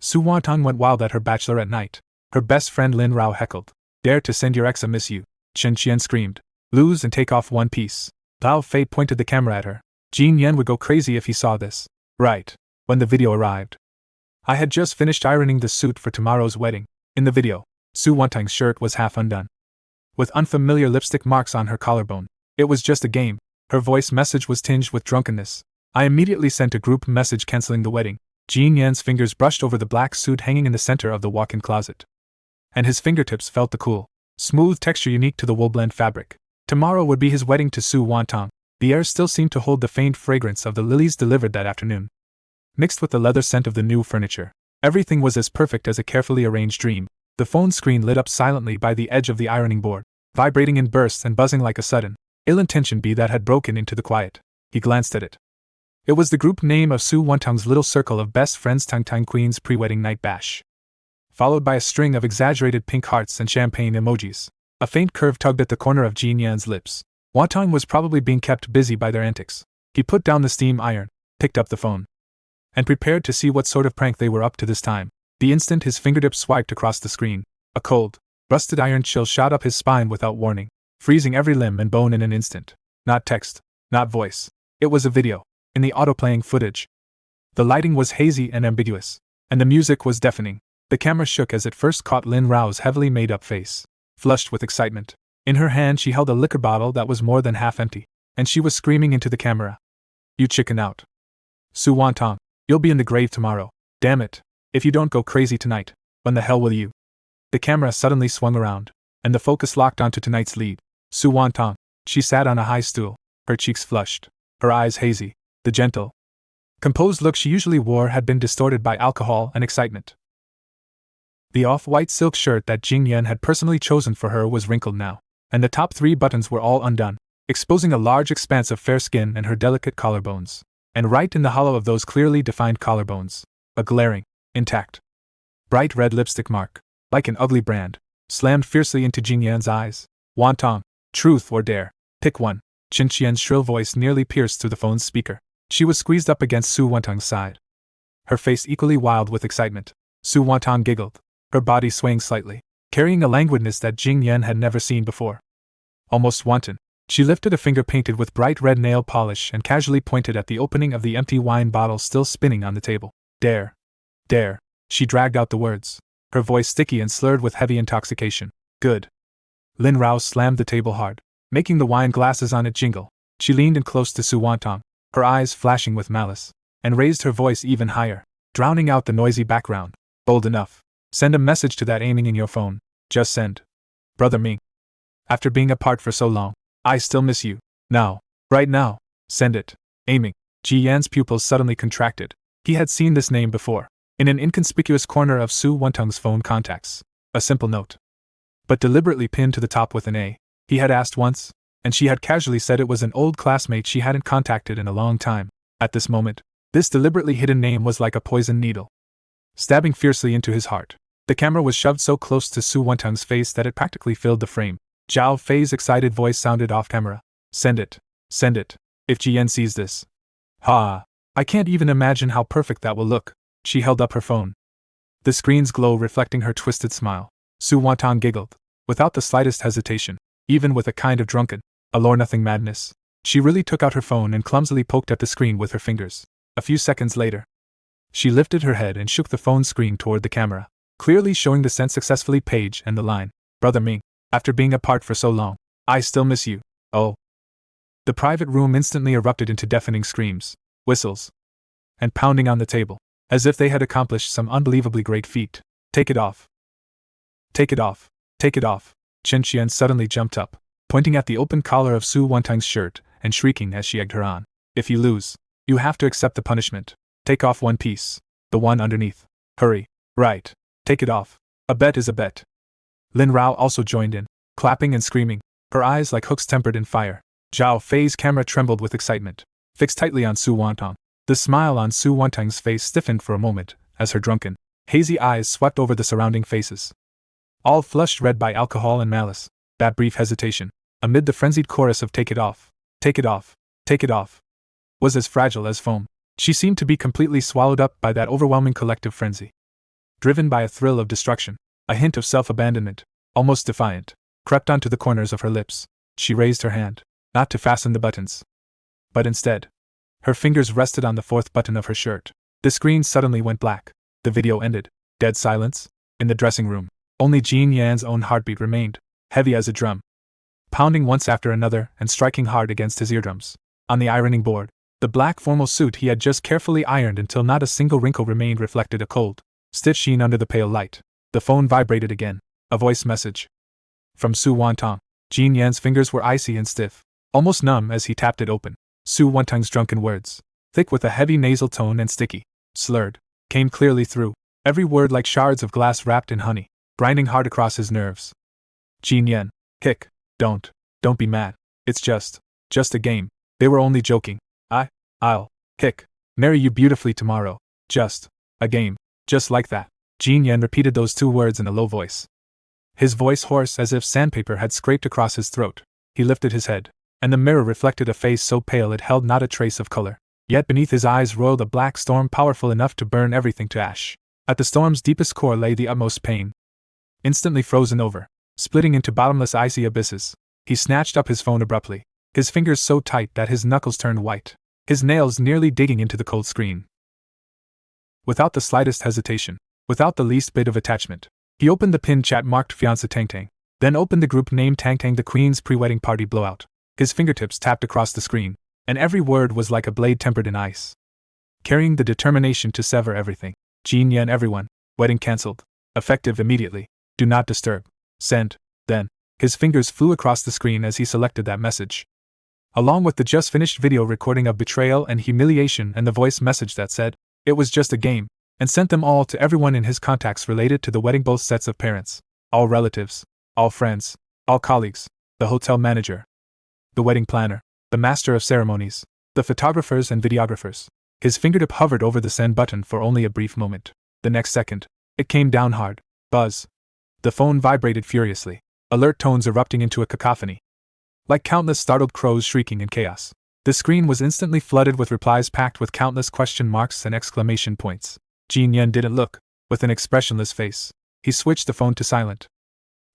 Su Wantong went wild at her bachelorette night. Her best friend Lin Rao heckled. Dare to send your ex a miss you, Chen Qian screamed. Lose and take off one piece. Bao Fei pointed the camera at her. Jin Yan would go crazy if he saw this. Right. When the video arrived. I had just finished ironing the suit for tomorrow's wedding. In the video, Su Wantong's shirt was half undone, with unfamiliar lipstick marks on her collarbone. It was just a game. Her voice message was tinged with drunkenness. I immediately sent a group message canceling the wedding. Jin Yan's fingers brushed over the black suit hanging in the center of the walk-in closet, and his fingertips felt the cool, smooth texture unique to the wool blend fabric. Tomorrow would be his wedding to Su Wantong. The air still seemed to hold the faint fragrance of the lilies delivered that afternoon, mixed with the leather scent of the new furniture. Everything was as perfect as a carefully arranged dream. The phone screen lit up silently by the edge of the ironing board, vibrating in bursts and buzzing like a sudden, ill-intentioned bee that had broken into the quiet. He glanced at it. It was the group name of Su Wantong's little circle of best friends, Tang Tang Queen's pre-wedding night bash, followed by a string of exaggerated pink hearts and champagne emojis. A faint curve tugged at the corner of Jin Yan's lips. Wantong was probably being kept busy by their antics. He put down the steam iron, picked up the phone, and prepared to see what sort of prank they were up to this time. The instant his fingertips swiped across the screen, a cold, rusted iron chill shot up his spine without warning, freezing every limb and bone in an instant. Not text, not voice. It was a video, in the auto-playing footage. The lighting was hazy and ambiguous, and the music was deafening. The camera shook as it first caught Lin Rao's heavily made-up face, flushed with excitement. In her hand she held a liquor bottle that was more than half empty, and she was screaming into the camera. You chicken out. Su Wantong, you'll be in the grave tomorrow. Damn it. If you don't go crazy tonight, when the hell will you? The camera suddenly swung around, and the focus locked onto tonight's lead, Su Wantong. She sat on a high stool, her cheeks flushed, her eyes hazy. The gentle, composed look she usually wore had been distorted by alcohol and excitement. The off-white silk shirt that Jin Yan had personally chosen for her was wrinkled now, and the top 3 buttons were all undone, exposing a large expanse of fair skin and her delicate collarbones. And right in the hollow of those clearly defined collarbones, a glaring, intact, bright red lipstick mark, like an ugly brand, slammed fiercely into Jin Yan's eyes. Wantong, truth or dare, pick one. Chen Qian's shrill voice nearly pierced through the phone's speaker. She was squeezed up against Su Wantong's side, her face equally wild with excitement. Su Wantong giggled, her body swaying slightly, carrying a languidness that Jin Yan had never seen before. Almost wanton, she lifted a finger painted with bright red nail polish and casually pointed at the opening of the empty wine bottle still spinning on the table. Dare. Dare. She dragged out the words, her voice sticky and slurred with heavy intoxication. Good. Lin Rao slammed the table hard, making the wine glasses on it jingle. She leaned in close to Su Wantong, her eyes flashing with malice, and raised her voice even higher, drowning out the noisy background. Bold enough. Send a message to that aiming in your phone. Just send. Brother Ming. After being apart for so long, I still miss you. Now. Right now. Send it. Aiming. Ji Yan's pupils suddenly contracted. He had seen this name before, in an inconspicuous corner of Su Wantong's phone contacts. A simple note, but deliberately pinned to the top with an A. He had asked once, and she had casually said it was an old classmate she hadn't contacted in a long time. At this moment, this deliberately hidden name was like a poisoned needle, stabbing fiercely into his heart. The camera was shoved so close to Su Wantong's face that it practically filled the frame. Zhao Fei's excited voice sounded off camera. Send it. Send it. If Jian sees this. Ha! I can't even imagine how perfect that will look. She held up her phone, the screen's glow reflecting her twisted smile. Su Wantong giggled, without the slightest hesitation, even with a kind of drunken, allure-nothing madness. She really took out her phone and clumsily poked at the screen with her fingers. A few seconds later, she lifted her head and shook the phone screen toward the camera, clearly showing the sent successfully page and the line, Brother Ming, after being apart for so long, I still miss you. Oh. The private room instantly erupted into deafening screams, whistles, and pounding on the table, as if they had accomplished some unbelievably great feat. Take it off. Take it off. Take it off. Chen Qian suddenly jumped up, pointing at the open collar of Su Wantong's shirt and shrieking as she egged her on. If you lose, you have to accept the punishment. Take off one piece, the one underneath. Hurry. Right. Take it off. A bet is a bet. Lin Rao also joined in, clapping and screaming, her eyes like hooks tempered in fire. Zhao Fei's camera trembled with excitement, fixed tightly on Su Wantong. The smile on Su Wantong's face stiffened for a moment, as her drunken, hazy eyes swept over the surrounding faces, all flushed red by alcohol and malice. That brief hesitation, amid the frenzied chorus of take it off, take it off, take it off, was as fragile as foam. She seemed to be completely swallowed up by that overwhelming collective frenzy. driven by a thrill of destruction, a hint of self-abandonment, almost defiant, crept onto the corners of her lips. She raised her hand, not to fasten the buttons, but instead, her fingers rested on the fourth button of her shirt. The screen suddenly went black. The video ended. Dead silence. In the dressing room, only Jean Yan's own heartbeat remained, heavy as a drum, pounding once after another and striking hard against his eardrums. On the ironing board, the black formal suit he had just carefully ironed until not a single wrinkle remained reflected a cold, stiff sheen under the pale light. The phone vibrated again. A voice message. From Su Wantong. Jean Yan's fingers were icy and stiff, almost numb as he tapped it open. Su Wantong's drunken words, thick with a heavy nasal tone and sticky, slurred, came clearly through, every word like shards of glass wrapped in honey, grinding hard across his nerves. Jean Yan, kick, don't be mad. It's just a game. They were only joking. I'll, kick, marry you beautifully tomorrow. Just a game. Just like that. Jean Yan repeated those two words in a low voice. His voice hoarse as if sandpaper had scraped across his throat. He lifted his head, and the mirror reflected a face so pale it held not a trace of color. Yet beneath his eyes roiled a black storm powerful enough to burn everything to ash. At the storm's deepest core lay the utmost pain. Instantly frozen over, splitting into bottomless icy abysses. He snatched up his phone abruptly, his fingers so tight that his knuckles turned white, his nails nearly digging into the cold screen. Without the slightest hesitation, without the least bit of attachment, he opened the pinned chat marked Fiancé Tang Tang, then opened the group name Tang Tang the Queen's pre-wedding party blowout. His fingertips tapped across the screen, and every word was like a blade tempered in ice, carrying the determination to sever everything. Jean Yan everyone, wedding cancelled, effective immediately, do not disturb, send. Then, his fingers flew across the screen as he selected that message, along with the just finished video recording of betrayal and humiliation and the voice message that said, it was just a game, and sent them all to everyone in his contacts related to the wedding, both sets of parents, all relatives, all friends, all colleagues, the hotel manager, the wedding planner, the master of ceremonies, the photographers and videographers. His fingertip hovered over the send button for only a brief moment. The next second, it came down hard. Buzz. The phone vibrated furiously, alert tones erupting into a cacophony, like countless startled crows shrieking in chaos. The screen was instantly flooded with replies packed with countless question marks and exclamation points. Jean Yan didn't look. With an expressionless face, he switched the phone to silent,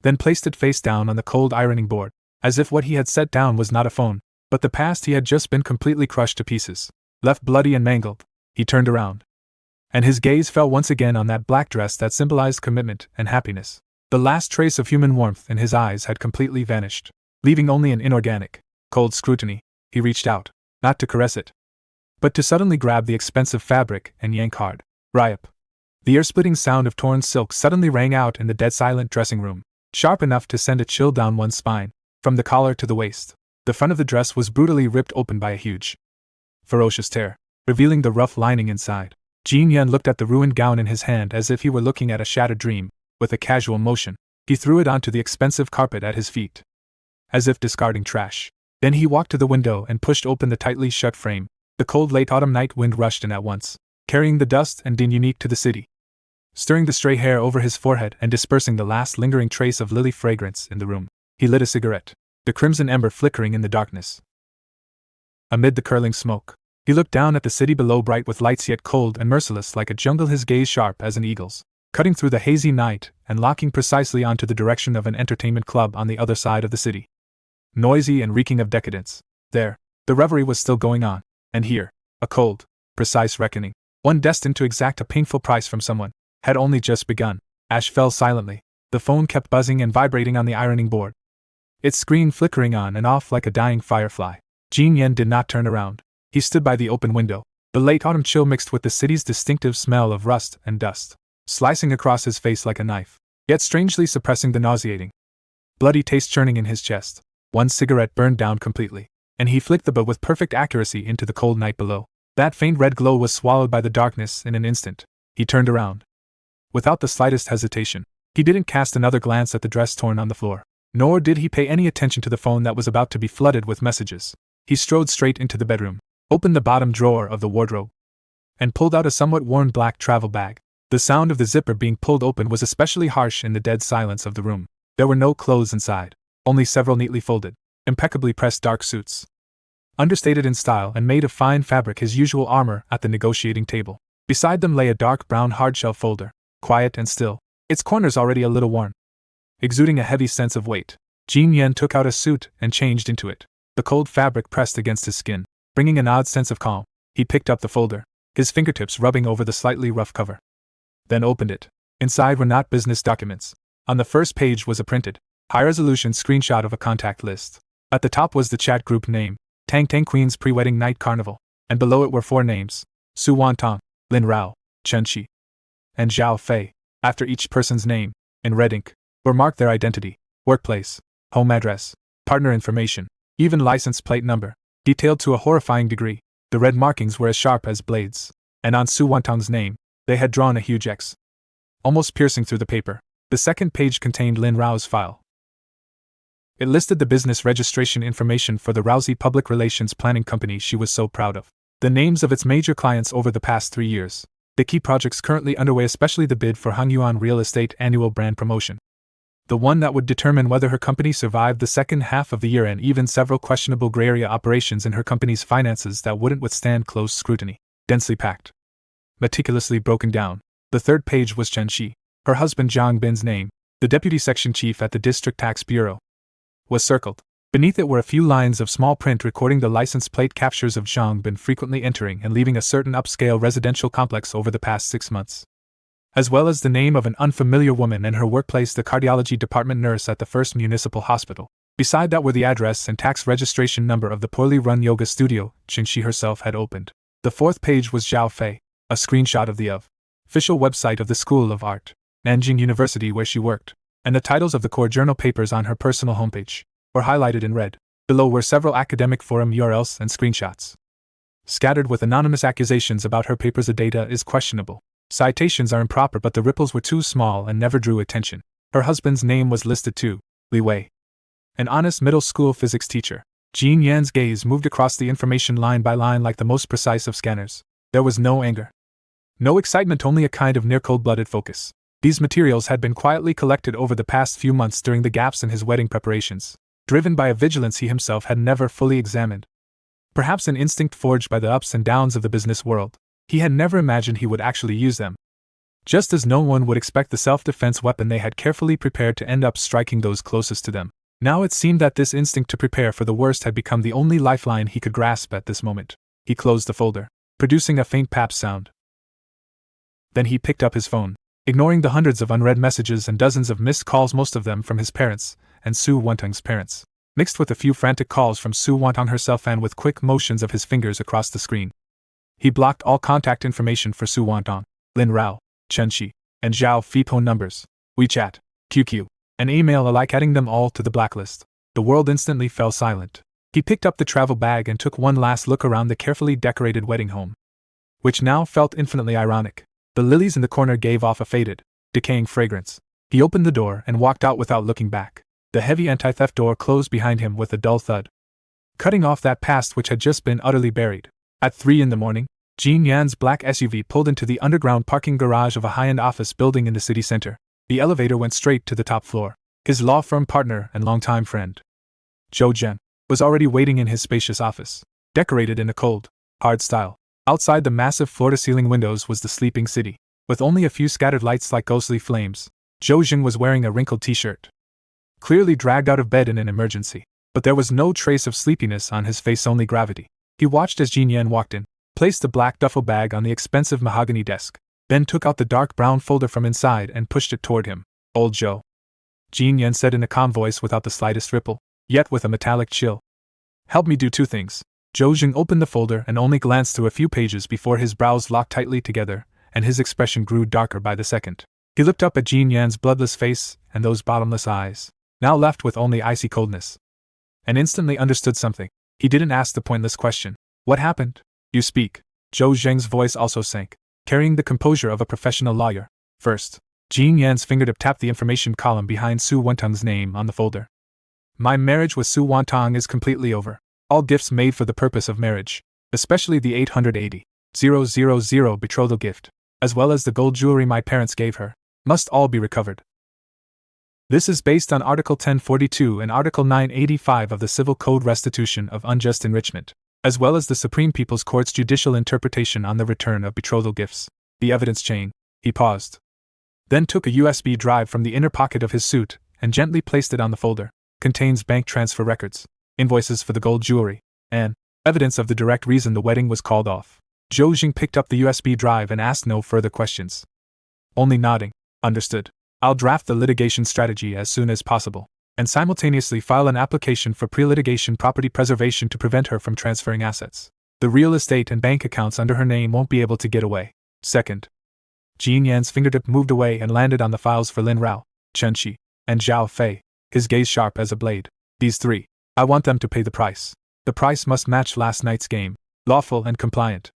then placed it face down on the cold ironing board, as if what he had set down was not a phone, but the past he had just been completely crushed to pieces. Left bloody and mangled, he turned around, and his gaze fell once again on that black dress that symbolized commitment and happiness. The last trace of human warmth in his eyes had completely vanished, leaving only an inorganic, cold scrutiny. He reached out, not to caress it, but to suddenly grab the expensive fabric and yank hard. Ryup. The ear-splitting sound of torn silk suddenly rang out in the dead-silent dressing room, sharp enough to send a chill down one's spine. From the collar to the waist, the front of the dress was brutally ripped open by a huge, ferocious tear, revealing the rough lining inside. Jean Yan looked at the ruined gown in his hand as if he were looking at a shattered dream. With a casual motion, he threw it onto the expensive carpet at his feet, as if discarding trash. Then he walked to the window and pushed open the tightly shut frame. The cold late autumn night wind rushed in at once, carrying the dust and din unique to the city, stirring the stray hair over his forehead and dispersing the last lingering trace of lily fragrance in the room. He lit a cigarette, the crimson ember flickering in the darkness. Amid the curling smoke, he looked down at the city below, bright with lights yet cold and merciless like a jungle, his gaze sharp as an eagle's, cutting through the hazy night and locking precisely onto the direction of an entertainment club on the other side of the city. Noisy and reeking of decadence. There, the revelry was still going on, and here, a cold, precise reckoning, one destined to exact a painful price from someone, had only just begun. Ash fell silently. The phone kept buzzing and vibrating on the ironing board, its screen flickering on and off like a dying firefly. Jean Yan did not turn around. He stood by the open window, the late autumn chill mixed with the city's distinctive smell of rust and dust, slicing across his face like a knife, yet strangely suppressing the nauseating, bloody taste churning in his chest. One cigarette burned down completely, and he flicked the butt with perfect accuracy into the cold night below. That faint red glow was swallowed by the darkness in an instant. He turned around. Without the slightest hesitation, he didn't cast another glance at the dress torn on the floor, nor did he pay any attention to the phone that was about to be flooded with messages. He strode straight into the bedroom, opened the bottom drawer of the wardrobe, and pulled out a somewhat worn black travel bag. The sound of the zipper being pulled open was especially harsh in the dead silence of the room. There were no clothes inside, only several neatly folded, impeccably pressed dark suits, understated in style and made of fine fabric, his usual armor at the negotiating table. Beside them lay a dark brown hardshell folder, quiet and still, its corners already a little worn. Exuding a heavy sense of weight, Jin Yan took out a suit and changed into it. The cold fabric pressed against his skin, bringing an odd sense of calm. He picked up the folder, his fingertips rubbing over the slightly rough cover. Then opened it. Inside were not business documents. On the first page was a printed, high-resolution screenshot of a contact list. At the top was the chat group name, Tang Tang Queen's Pre-Wedding Night Carnival, and below it were 4 names: Su Wantong, Lin Rao, Chen Qi, and Zhao Fei. After each person's name, in red ink, were marked their identity, workplace, home address, partner information, even license plate number, detailed to a horrifying degree. The red markings were as sharp as blades, and on Su Wantong's name, they had drawn a huge X, almost piercing through the paper. The second page contained Lin Rao's file. It listed the business registration information for the Rousey public relations planning company she was so proud of, the names of its major clients over the past 3 years, the key projects currently underway, especially the bid for Hangyuan Real Estate annual brand promotion, the one that would determine whether her company survived the second half of the year, and even several questionable gray area operations in her company's finances that wouldn't withstand close scrutiny. Densely packed, meticulously broken down. The third page was Chen Qi, her husband Zhang Bin's name, the deputy section chief at the District Tax Bureau, was circled. Beneath it were a few lines of small print recording the license plate captures of Zhang Bin frequently entering and leaving a certain upscale residential complex over the past 6 months, as well as the name of an unfamiliar woman and her workplace, the cardiology department nurse at the First Municipal Hospital. Beside that were the address and tax registration number of the poorly run yoga studio Chen Qi herself had opened. The fourth page was Zhao Fei, a screenshot of the official website of the School of Art, Nanjing University, where she worked, and the titles of the core journal papers on her personal homepage were highlighted in red. Below were several academic forum URLs and screenshots, scattered with anonymous accusations about her papers. The data is questionable. Citations are improper, but the ripples were too small and never drew attention. Her husband's name was listed too, Li Wei, an honest middle school physics teacher. Jin Yan's gaze moved across the information line by line like the most precise of scanners. There was no anger, no excitement, only a kind of near cold-blooded focus. These materials had been quietly collected over the past few months during the gaps in his wedding preparations, driven by a vigilance he himself had never fully examined. Perhaps an instinct forged by the ups and downs of the business world. He had never imagined he would actually use them. Just as no one would expect the self-defense weapon they had carefully prepared to end up striking those closest to them. Now it seemed that this instinct to prepare for the worst had become the only lifeline he could grasp at this moment. He closed the folder, producing a faint pap sound. Then he picked up his phone, ignoring the hundreds of unread messages and dozens of missed calls, most of them from his parents and Su Wantong's parents, mixed with a few frantic calls from Su Wantong herself, and with quick motions of his fingers across the screen. He blocked all contact information for Su Wantong, Lin Rao, Chen Qi, and Zhao Fei phone numbers, WeChat, QQ, and email alike, adding them all to the blacklist. The world instantly fell silent. He picked up the travel bag and took one last look around the carefully decorated wedding home, which now felt infinitely ironic. The lilies in the corner gave off a faded, decaying fragrance. He opened the door and walked out without looking back. The heavy anti-theft door closed behind him with a dull thud, cutting off that past which had just been utterly buried. At 3 a.m, Jin Yan's black SUV pulled into the underground parking garage of a high-end office building in the city center. The elevator went straight to the top floor. His law firm partner and longtime friend, Zhou Zhen, was already waiting in his spacious office, decorated in a cold, hard style. Outside the massive floor-to-ceiling windows was the sleeping city, with only a few scattered lights like ghostly flames. Zhou Zhen was wearing a wrinkled t-shirt, clearly dragged out of bed in an emergency, but there was no trace of sleepiness on his face, only gravity. He watched as Jin Yan walked in, placed the black duffel bag on the expensive mahogany desk, then took out the dark brown folder from inside and pushed it toward him. "Old Zhou," Jin Yan said in a calm voice without the slightest ripple, yet with a metallic chill. "Help me do 2 things. Zhou Zhen opened the folder and only glanced through a few pages before his brows locked tightly together, and his expression grew darker by the second. He looked up at Jin Yan's bloodless face and those bottomless eyes, now left with only icy coldness, and instantly understood something. He didn't ask the pointless question. "What happened? You speak." Zhou Zheng's voice also sank, carrying the composure of a professional lawyer. "First," Jin Yan's fingertip tapped the information column behind Su Wantong's name on the folder. "My marriage with Su Wantong is completely over. All gifts made for the purpose of marriage, especially the 880,000 betrothal gift, as well as the gold jewelry my parents gave her, must all be recovered. This is based on Article 1042 and Article 985 of the Civil Code, restitution of unjust enrichment, as well as the Supreme People's Court's judicial interpretation on the return of betrothal gifts. The evidence chain." He paused, then took a USB drive from the inner pocket of his suit and gently placed it on the folder. Contains bank transfer records, invoices for the gold jewelry, and evidence of the direct reason the wedding was called off. Zhou Jing picked up the USB drive and asked no further questions. Only nodding. Understood. I'll draft the litigation strategy as soon as possible, and simultaneously file an application for pre-litigation property preservation to prevent her from transferring assets. The real estate and bank accounts under her name won't be able to get away. Second. Jin Yan's fingertip moved away and landed on the files for Lin Rao, Chen Qi, and Zhao Fei, his gaze sharp as a blade. These three. I want them to pay the price. The price must match last night's game, lawful and compliant,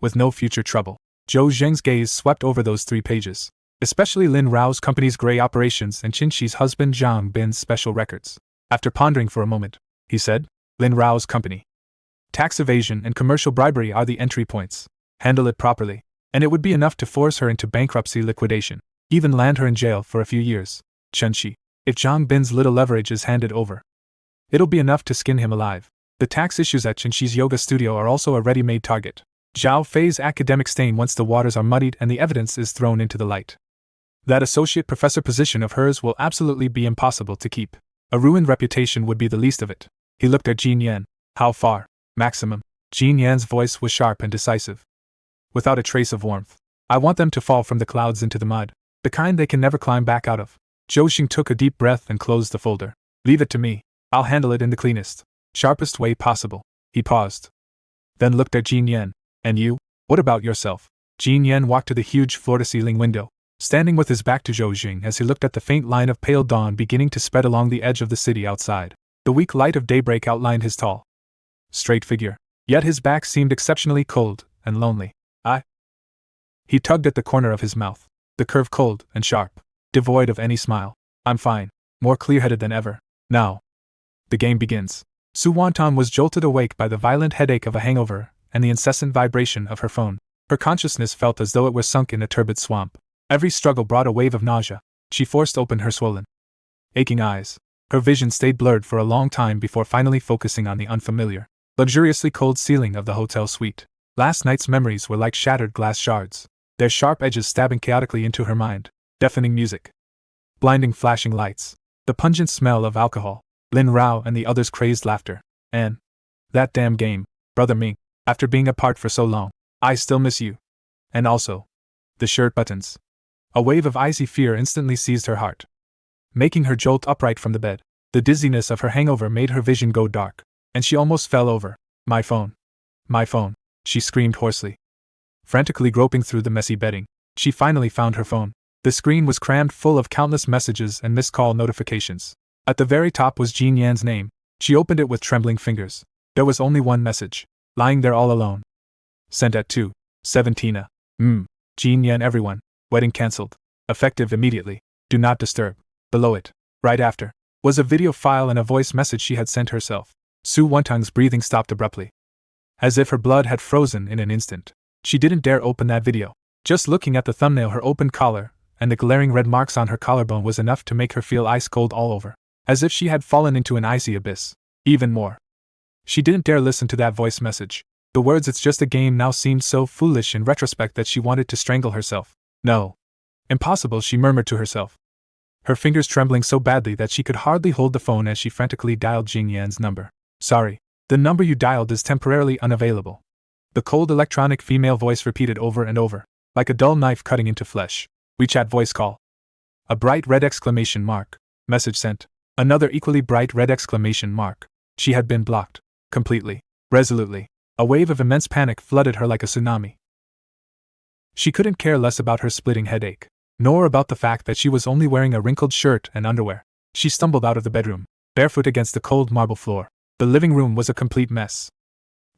with no future trouble. Zhou Zheng's gaze swept over those 3 pages, especially Lin Rao's company's gray operations and Qin Qi's husband Zhang Bin's special records. After pondering for a moment, he said, Lin Rao's company. Tax evasion and commercial bribery are the entry points. Handle it properly, and it would be enough to force her into bankruptcy liquidation, even land her in jail for a few years. Chen Qi, if Zhang Bin's little leverage is handed over, it'll be enough to skin him alive. The tax issues at Chen Qi's yoga studio are also a ready-made target. Zhao Fei's academic stain once the waters are muddied and the evidence is thrown into the light. That associate professor position of hers will absolutely be impossible to keep. A ruined reputation would be the least of it. He looked at Jin Yan. How far? Maximum. Jin Yan's voice was sharp and decisive, without a trace of warmth. I want them to fall from the clouds into the mud, the kind they can never climb back out of. Zhou Xing took a deep breath and closed the folder. Leave it to me. I'll handle it in the cleanest, sharpest way possible. He paused, then looked at Jin Yan. And you? What about yourself? Jin Yan walked to the huge floor-to-ceiling window, standing with his back to Zhou Xing as he looked at the faint line of pale dawn beginning to spread along the edge of the city outside. The weak light of daybreak outlined his tall, straight figure, yet his back seemed exceptionally cold and lonely. He tugged at the corner of his mouth, the curve cold and sharp, devoid of any smile. I'm fine, more clear-headed than ever. Now. The game begins. Su Wanton was jolted awake by the violent headache of a hangover and the incessant vibration of her phone. Her consciousness felt as though it were sunk in a turbid swamp. Every struggle brought a wave of nausea. She forced open her swollen, aching eyes. Her vision stayed blurred for a long time before finally focusing on the unfamiliar, luxuriously cold ceiling of the hotel suite. Last night's memories were like shattered glass shards, their sharp edges stabbing chaotically into her mind. Deafening music, blinding flashing lights, the pungent smell of alcohol, Lin Rao and the others' crazed laughter, and that damn game, Brother Ming. After being apart for so long, I still miss you. And also, the shirt buttons. A wave of icy fear instantly seized her heart, making her jolt upright from the bed. The dizziness of her hangover made her vision go dark, and she almost fell over. My phone. My phone, she screamed hoarsely. Frantically groping through the messy bedding, she finally found her phone. The screen was crammed full of countless messages and missed call notifications. At the very top was Jin Yan's name. She opened it with trembling fingers. There was only one message, lying there all alone. Sent at 2:17 Jin Yan everyone. Wedding cancelled. Effective immediately. Do not disturb. Below it, right after, was a video file and a voice message she had sent herself. Su Wantang's breathing stopped abruptly, as if her blood had frozen in an instant. She didn't dare open that video. Just looking at the thumbnail, her open collar, and the glaring red marks on her collarbone was enough to make her feel ice cold all over, as if she had fallen into an icy abyss. Even more, she didn't dare listen to that voice message. The words "it's just a game" now seemed so foolish in retrospect that she wanted to strangle herself. No. Impossible, she murmured to herself, her fingers trembling so badly that she could hardly hold the phone as she frantically dialed Jin Yan's number. Sorry, the number you dialed is temporarily unavailable. The cold electronic female voice repeated over and over, like a dull knife cutting into flesh. WeChat voice call. A bright red exclamation mark. Message sent. Another equally bright red exclamation mark. She had been blocked. Completely. Resolutely. A wave of immense panic flooded her like a tsunami. She couldn't care less about her splitting headache, nor about the fact that she was only wearing a wrinkled shirt and underwear. She stumbled out of the bedroom, barefoot against the cold marble floor. The living room was a complete mess.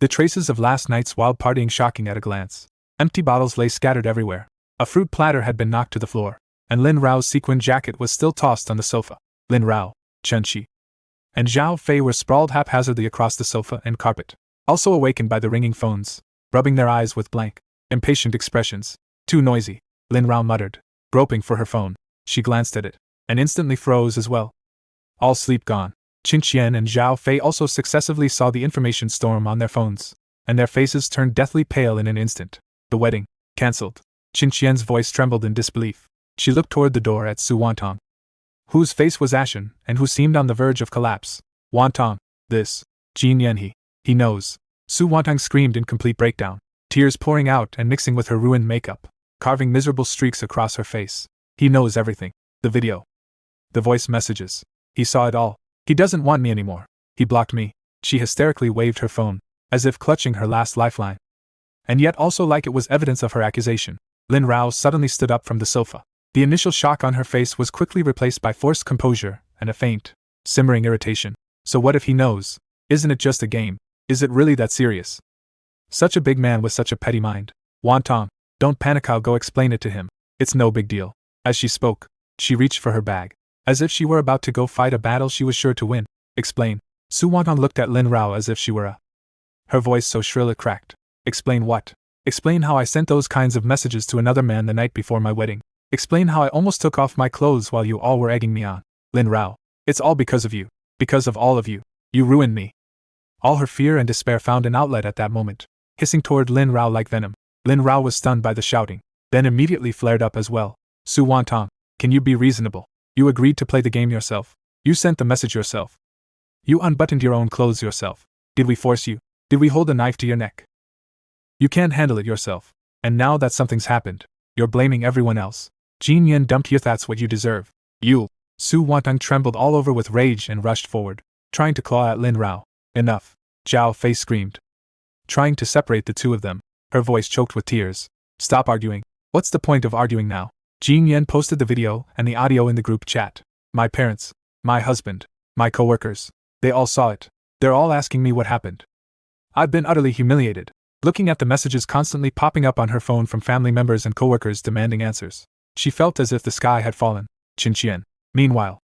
The traces of last night's wild partying shocking at a glance. Empty bottles lay scattered everywhere. A fruit platter had been knocked to the floor, and Lin Rao's sequin jacket was still tossed on the sofa. Lin Rao, Chen Qi, and Zhao Fei were sprawled haphazardly across the sofa and carpet, also awakened by the ringing phones, rubbing their eyes with blank, impatient expressions. Too noisy, Lin Rao muttered, groping for her phone. She glanced at it, and instantly froze as well. All sleep gone. Qin Qian and Zhao Fei also successively saw the information storm on their phones, and their faces turned deathly pale in an instant. The wedding, cancelled. Qin Qian's voice trembled in disbelief. She looked toward the door at Su Wantong, whose face was ashen and who seemed on the verge of collapse. Wantong, this. Jin Yan he knows. Su Wantong screamed in complete breakdown, tears pouring out and mixing with her ruined makeup, carving miserable streaks across her face. He knows everything. The video. The voice messages. He saw it all. He doesn't want me anymore. He blocked me. She hysterically waved her phone, as if clutching her last lifeline. And yet also like it was evidence of her accusation. Lin Rao suddenly stood up from the sofa. The initial shock on her face was quickly replaced by forced composure and a faint, simmering irritation. So what if he knows? Isn't it just a game? Is it really that serious? Such a big man with such a petty mind. Wantong, don't panic, I'll go explain it to him. It's no big deal. As she spoke, she reached for her bag, as if she were about to go fight a battle she was sure to win. Explain. Su Wantong looked at Lin Rao as if she were a. Her voice so shrill it cracked. Explain what? Explain how I sent those kinds of messages to another man the night before my wedding. Explain how I almost took off my clothes while you all were egging me on. Lin Rao, it's all because of you. Because of all of you. You ruined me. All her fear and despair found an outlet at that moment, hissing toward Lin Rao like venom. Lin Rao was stunned by the shouting, then immediately flared up as well. Su Wantong, can you be reasonable? You agreed to play the game yourself. You sent the message yourself. You unbuttoned your own clothes yourself. Did we force you? Did we hold a knife to your neck? You can't handle it yourself. And now that something's happened, you're blaming everyone else. Jin Yan dumped you, that's what you deserve. You. Su Wantong trembled all over with rage and rushed forward, trying to claw at Lin Rao. Enough. Zhao Fei screamed, trying to separate the two of them, her voice choked with tears. Stop arguing. What's the point of arguing now? Jin Yan posted the video and the audio in the group chat. My parents, my husband, my co-workers, they all saw it. They're all asking me what happened. I've been utterly humiliated. Looking at the messages constantly popping up on her phone from family members and co-workers demanding answers, she felt as if the sky had fallen. Qin Qian, meanwhile,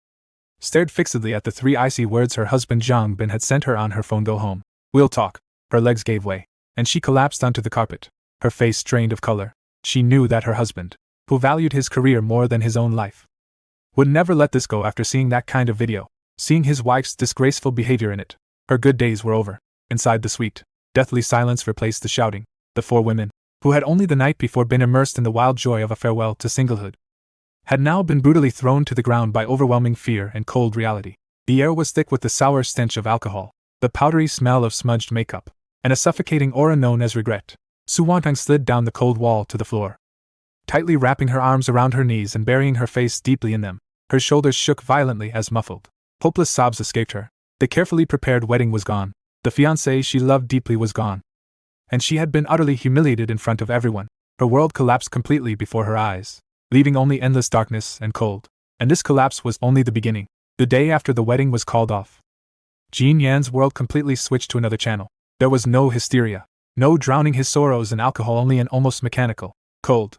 stared fixedly at the 3 icy words her husband Zhang Bin had sent her on her phone. Go home. We'll talk. Her legs gave way, and she collapsed onto the carpet, her face strained of color. She knew that her husband, who valued his career more than his own life, would never let this go after seeing that kind of video, seeing his wife's disgraceful behavior in it. Her good days were over. Inside the suite, deathly silence replaced the shouting. The 4 women, who had only the night before been immersed in the wild joy of a farewell to singlehood, had now been brutally thrown to the ground by overwhelming fear and cold reality. The air was thick with the sour stench of alcohol, the powdery smell of smudged makeup, and a suffocating aura known as regret. Su Wantong slid down the cold wall to the floor, tightly wrapping her arms around her knees and burying her face deeply in them. Her shoulders shook violently as muffled, hopeless sobs escaped her. The carefully prepared wedding was gone. The fiancé she loved deeply was gone. And she had been utterly humiliated in front of everyone. Her world collapsed completely before her eyes, leaving only endless darkness and cold. And this collapse was only the beginning. The day after the wedding was called off, Jin Yan's world completely switched to another channel. There was no hysteria, no drowning his sorrows in alcohol, only an almost mechanical, cold,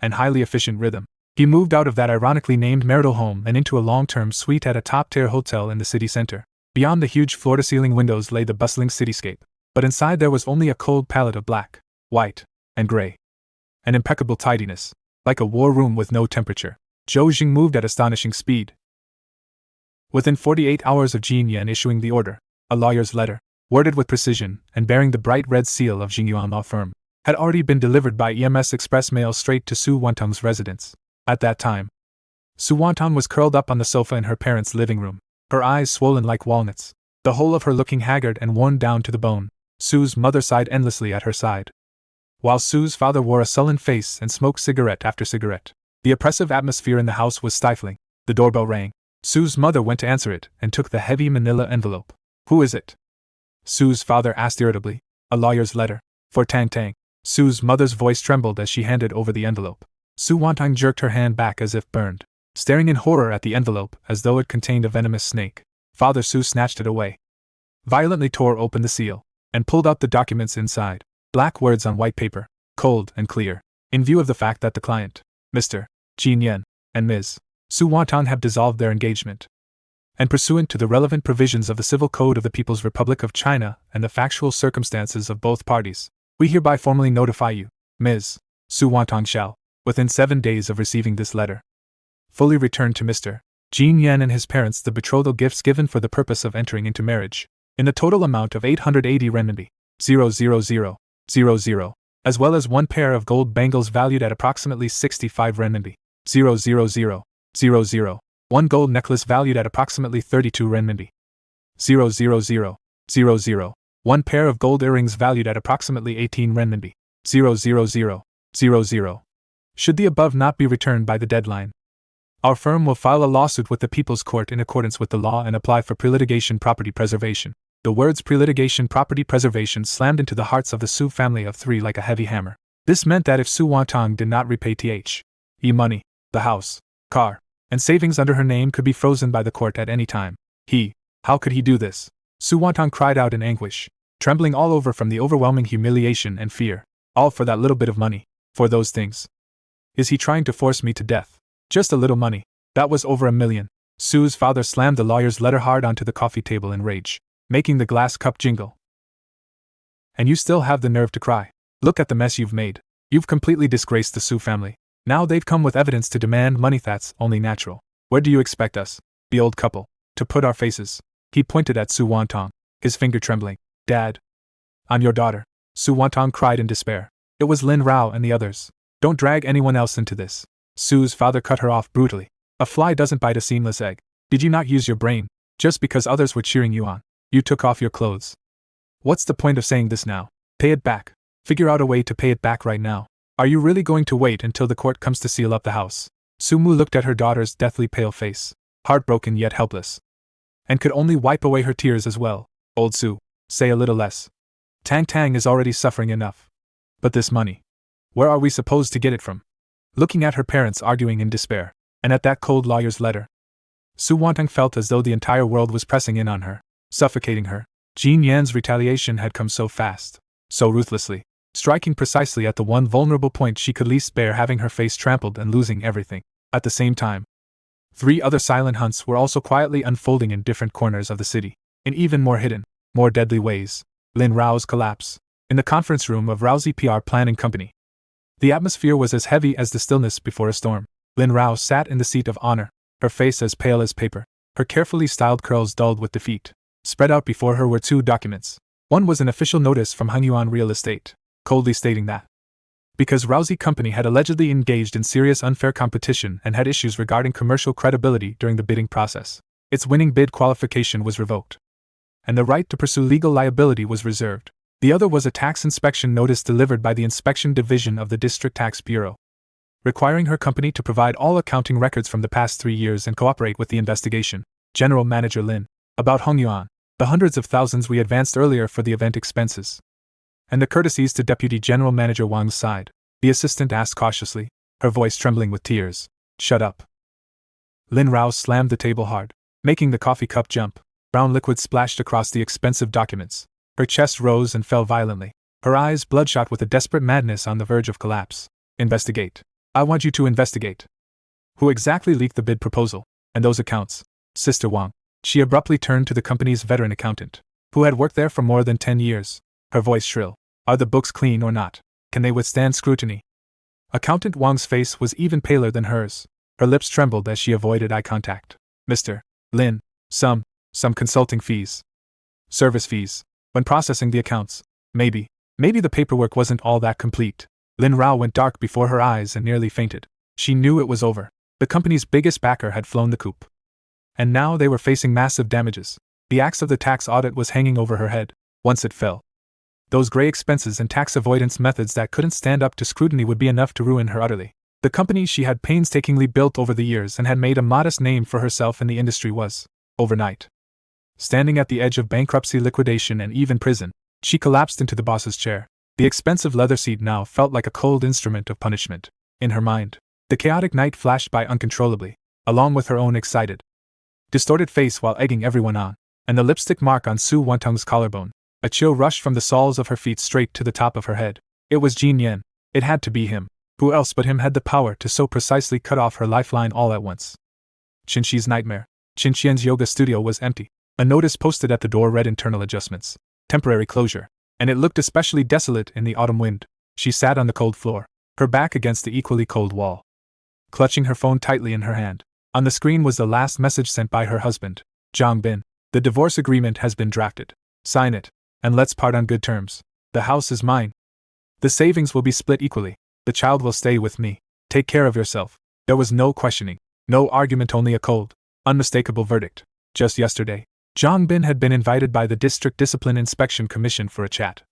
and highly efficient rhythm. He moved out of that ironically named marital home and into a long-term suite at a top-tier hotel in the city center. Beyond the huge floor-to-ceiling windows lay the bustling cityscape, but inside there was only a cold palette of black, white, and gray. An impeccable tidiness, like a war room with no temperature. Zhou Jing moved at astonishing speed. Within 48 hours of Jin Yan issuing the order, a lawyer's letter, worded with precision and bearing the bright red seal of Jingyuan Law Firm, had already been delivered by EMS Express Mail straight to Su Wantong's residence. At that time, Su Wantong was curled up on the sofa in her parents' living room, her eyes swollen like walnuts, the whole of her looking haggard and worn down to the bone. Su's mother sighed endlessly at her side, while Su's father wore a sullen face and smoked cigarette after cigarette. The oppressive atmosphere in the house was stifling. The doorbell rang. Su's mother went to answer it and took the heavy manila envelope. Who is it? Su's father asked irritably. A lawyer's letter. For Tang Tang. Su's mother's voice trembled as she handed over the envelope. Su Wantong jerked her hand back as if burned, staring in horror at the envelope as though it contained a venomous snake. Father Su snatched it away, violently tore open the seal, and pulled out the documents inside. Black words on white paper, cold and clear, in view of the fact that the client, Mr. Jin Yan, and Ms. Su Wantong have dissolved their engagement. And pursuant to the relevant provisions of the Civil Code of the People's Republic of China and the factual circumstances of both parties, we hereby formally notify you, Ms. Su Wantong shall, within 7 days of receiving this letter, fully return to Mr. Jin Yan and his parents the betrothal gifts given for the purpose of entering into marriage, in the total amount of 880 renminbi, 00000, as well as 1 pair of gold bangles valued at approximately 65 renminbi. 00000. One gold necklace valued at approximately 32 renminbi. 00000. One pair of gold earrings valued at approximately 18 renminbi. 00000. Should the above not be returned by the deadline, our firm will file a lawsuit with the People's Court in accordance with the law and apply for pre-litigation property preservation. The words pre-litigation property preservation slammed into the hearts of the Su family of three like a heavy hammer. This meant that if Su Wantong did not repay the money, the house, car, and savings under her name could be frozen by the court at any time. How could he do this? Su Wantong cried out in anguish, trembling all over from the overwhelming humiliation and fear. All for that little bit of money, for those things. Is he trying to force me to death? Just a little money. That was over 1 million. Su's father slammed the lawyer's letter hard onto the coffee table in rage, making the glass cup jingle. And you still have the nerve to cry. Look at the mess you've made. You've completely disgraced the Su family. Now they've come with evidence to demand money. That's only natural. Where do you expect us, the old couple, to put our faces? He pointed at Su Wantong, his finger trembling. Dad. I'm your daughter. Su Wantong cried in despair. It was Lin Rao and the others. Don't drag anyone else into this. Su's father cut her off brutally. A fly doesn't bite a seamless egg. Did you not use your brain? Just because others were cheering you on, you took off your clothes. What's the point of saying this now? Pay it back. Figure out a way to pay it back right now. Are you really going to wait until the court comes to seal up the house? Su Mu looked at her daughter's deathly pale face, heartbroken yet helpless, and could only wipe away her tears as well. Old Su, say a little less. Tang Tang is already suffering enough. But this money, where are we supposed to get it from? Looking at her parents arguing in despair, and at that cold lawyer's letter, Su Wantong felt as though the entire world was pressing in on her, suffocating her. Jin Yan's retaliation had come so fast, so ruthlessly, striking precisely at the one vulnerable point she could least bear, having her face trampled and losing everything. At the same time, 3 other silent hunts were also quietly unfolding in different corners of the city, in even more hidden, more deadly ways. Lin Rao's collapse. In the conference room of Rousey PR Planning Company, the atmosphere was as heavy as the stillness before a storm. Lin Rao sat in the seat of honor, her face as pale as paper, her carefully styled curls dulled with defeat. Spread out before her were 2 documents. One was an official notice from Hengyuan Real Estate, coldly stating that because Rousey Company had allegedly engaged in serious unfair competition and had issues regarding commercial credibility during the bidding process, its winning bid qualification was revoked, and the right to pursue legal liability was reserved. The other was a tax inspection notice delivered by the Inspection Division of the District Tax Bureau, requiring her company to provide all accounting records from the past 3 years and cooperate with the investigation. General Manager Lin, about Hengyuan, the hundreds of thousands we advanced earlier for the event expenses, and the courtesies to Deputy General Manager Wang's side, the assistant asked cautiously, her voice trembling with tears. Shut up. Lin Rao slammed the table hard, making the coffee cup jump. Brown liquid splashed across the expensive documents. Her chest rose and fell violently, her eyes bloodshot with a desperate madness on the verge of collapse. Investigate. I want you to investigate. Who exactly leaked the bid proposal, and those accounts? Sister Wang. She abruptly turned to the company's veteran accountant, who had worked there for more than 10 years, her voice shrill. Are the books clean or not? Can they withstand scrutiny? Accountant Wang's face was even paler than hers. Her lips trembled as she avoided eye contact. Mr. Lin, some consulting fees. Service fees. When processing the accounts, maybe the paperwork wasn't all that complete. Lin Rao went dark before her eyes and nearly fainted. She knew it was over. The company's biggest backer had flown the coop, and now they were facing massive damages. The axe of the tax audit was hanging over her head. Once it fell, those gray expenses and tax avoidance methods that couldn't stand up to scrutiny would be enough to ruin her utterly. The company she had painstakingly built over the years and had made a modest name for herself in the industry was, overnight, standing at the edge of bankruptcy, liquidation, and even prison. She collapsed into the boss's chair. The expensive leather seat now felt like a cold instrument of punishment. In her mind, the chaotic night flashed by uncontrollably, along with her own excited, distorted face while egging everyone on, and the lipstick mark on Su Wantong's collarbone. A chill rushed from the soles of her feet straight to the top of her head. It was Jin Yan. It had to be him. Who else but him had the power to so precisely cut off her lifeline all at once? Qinxi's nightmare. Qinxian's yoga studio was empty. A notice posted at the door read internal adjustments, temporary closure, and it looked especially desolate in the autumn wind. She sat on the cold floor, her back against the equally cold wall, clutching her phone tightly in her hand. On the screen was the last message sent by her husband, Zhang Bin. The divorce agreement has been drafted. Sign it, and let's part on good terms. The house is mine. The savings will be split equally. The child will stay with me. Take care of yourself. There was no questioning, no argument, only a cold, unmistakable verdict. Just yesterday, Jong Bin had been invited by the District Discipline Inspection Commission for a chat.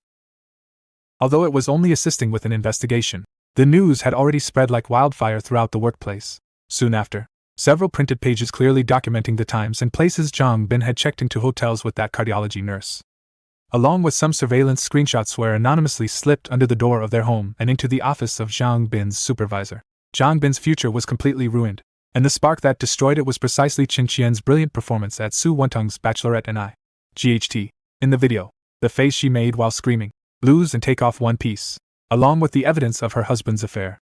Although it was only assisting with an investigation, the news had already spread like wildfire throughout the workplace. Soon after, several printed pages clearly documenting the times and places Jong Bin had checked into hotels with that cardiology nurse, along with some surveillance screenshots where anonymously slipped under the door of their home and into the office of Jong Bin's supervisor. Jong Bin's future was completely ruined, and the spark that destroyed it was precisely Qin Qian's brilliant performance at Su Wantong's Bachelorette and GHT. In the video, the face she made while screaming, "Lose and take off one piece," along with the evidence of her husband's affair,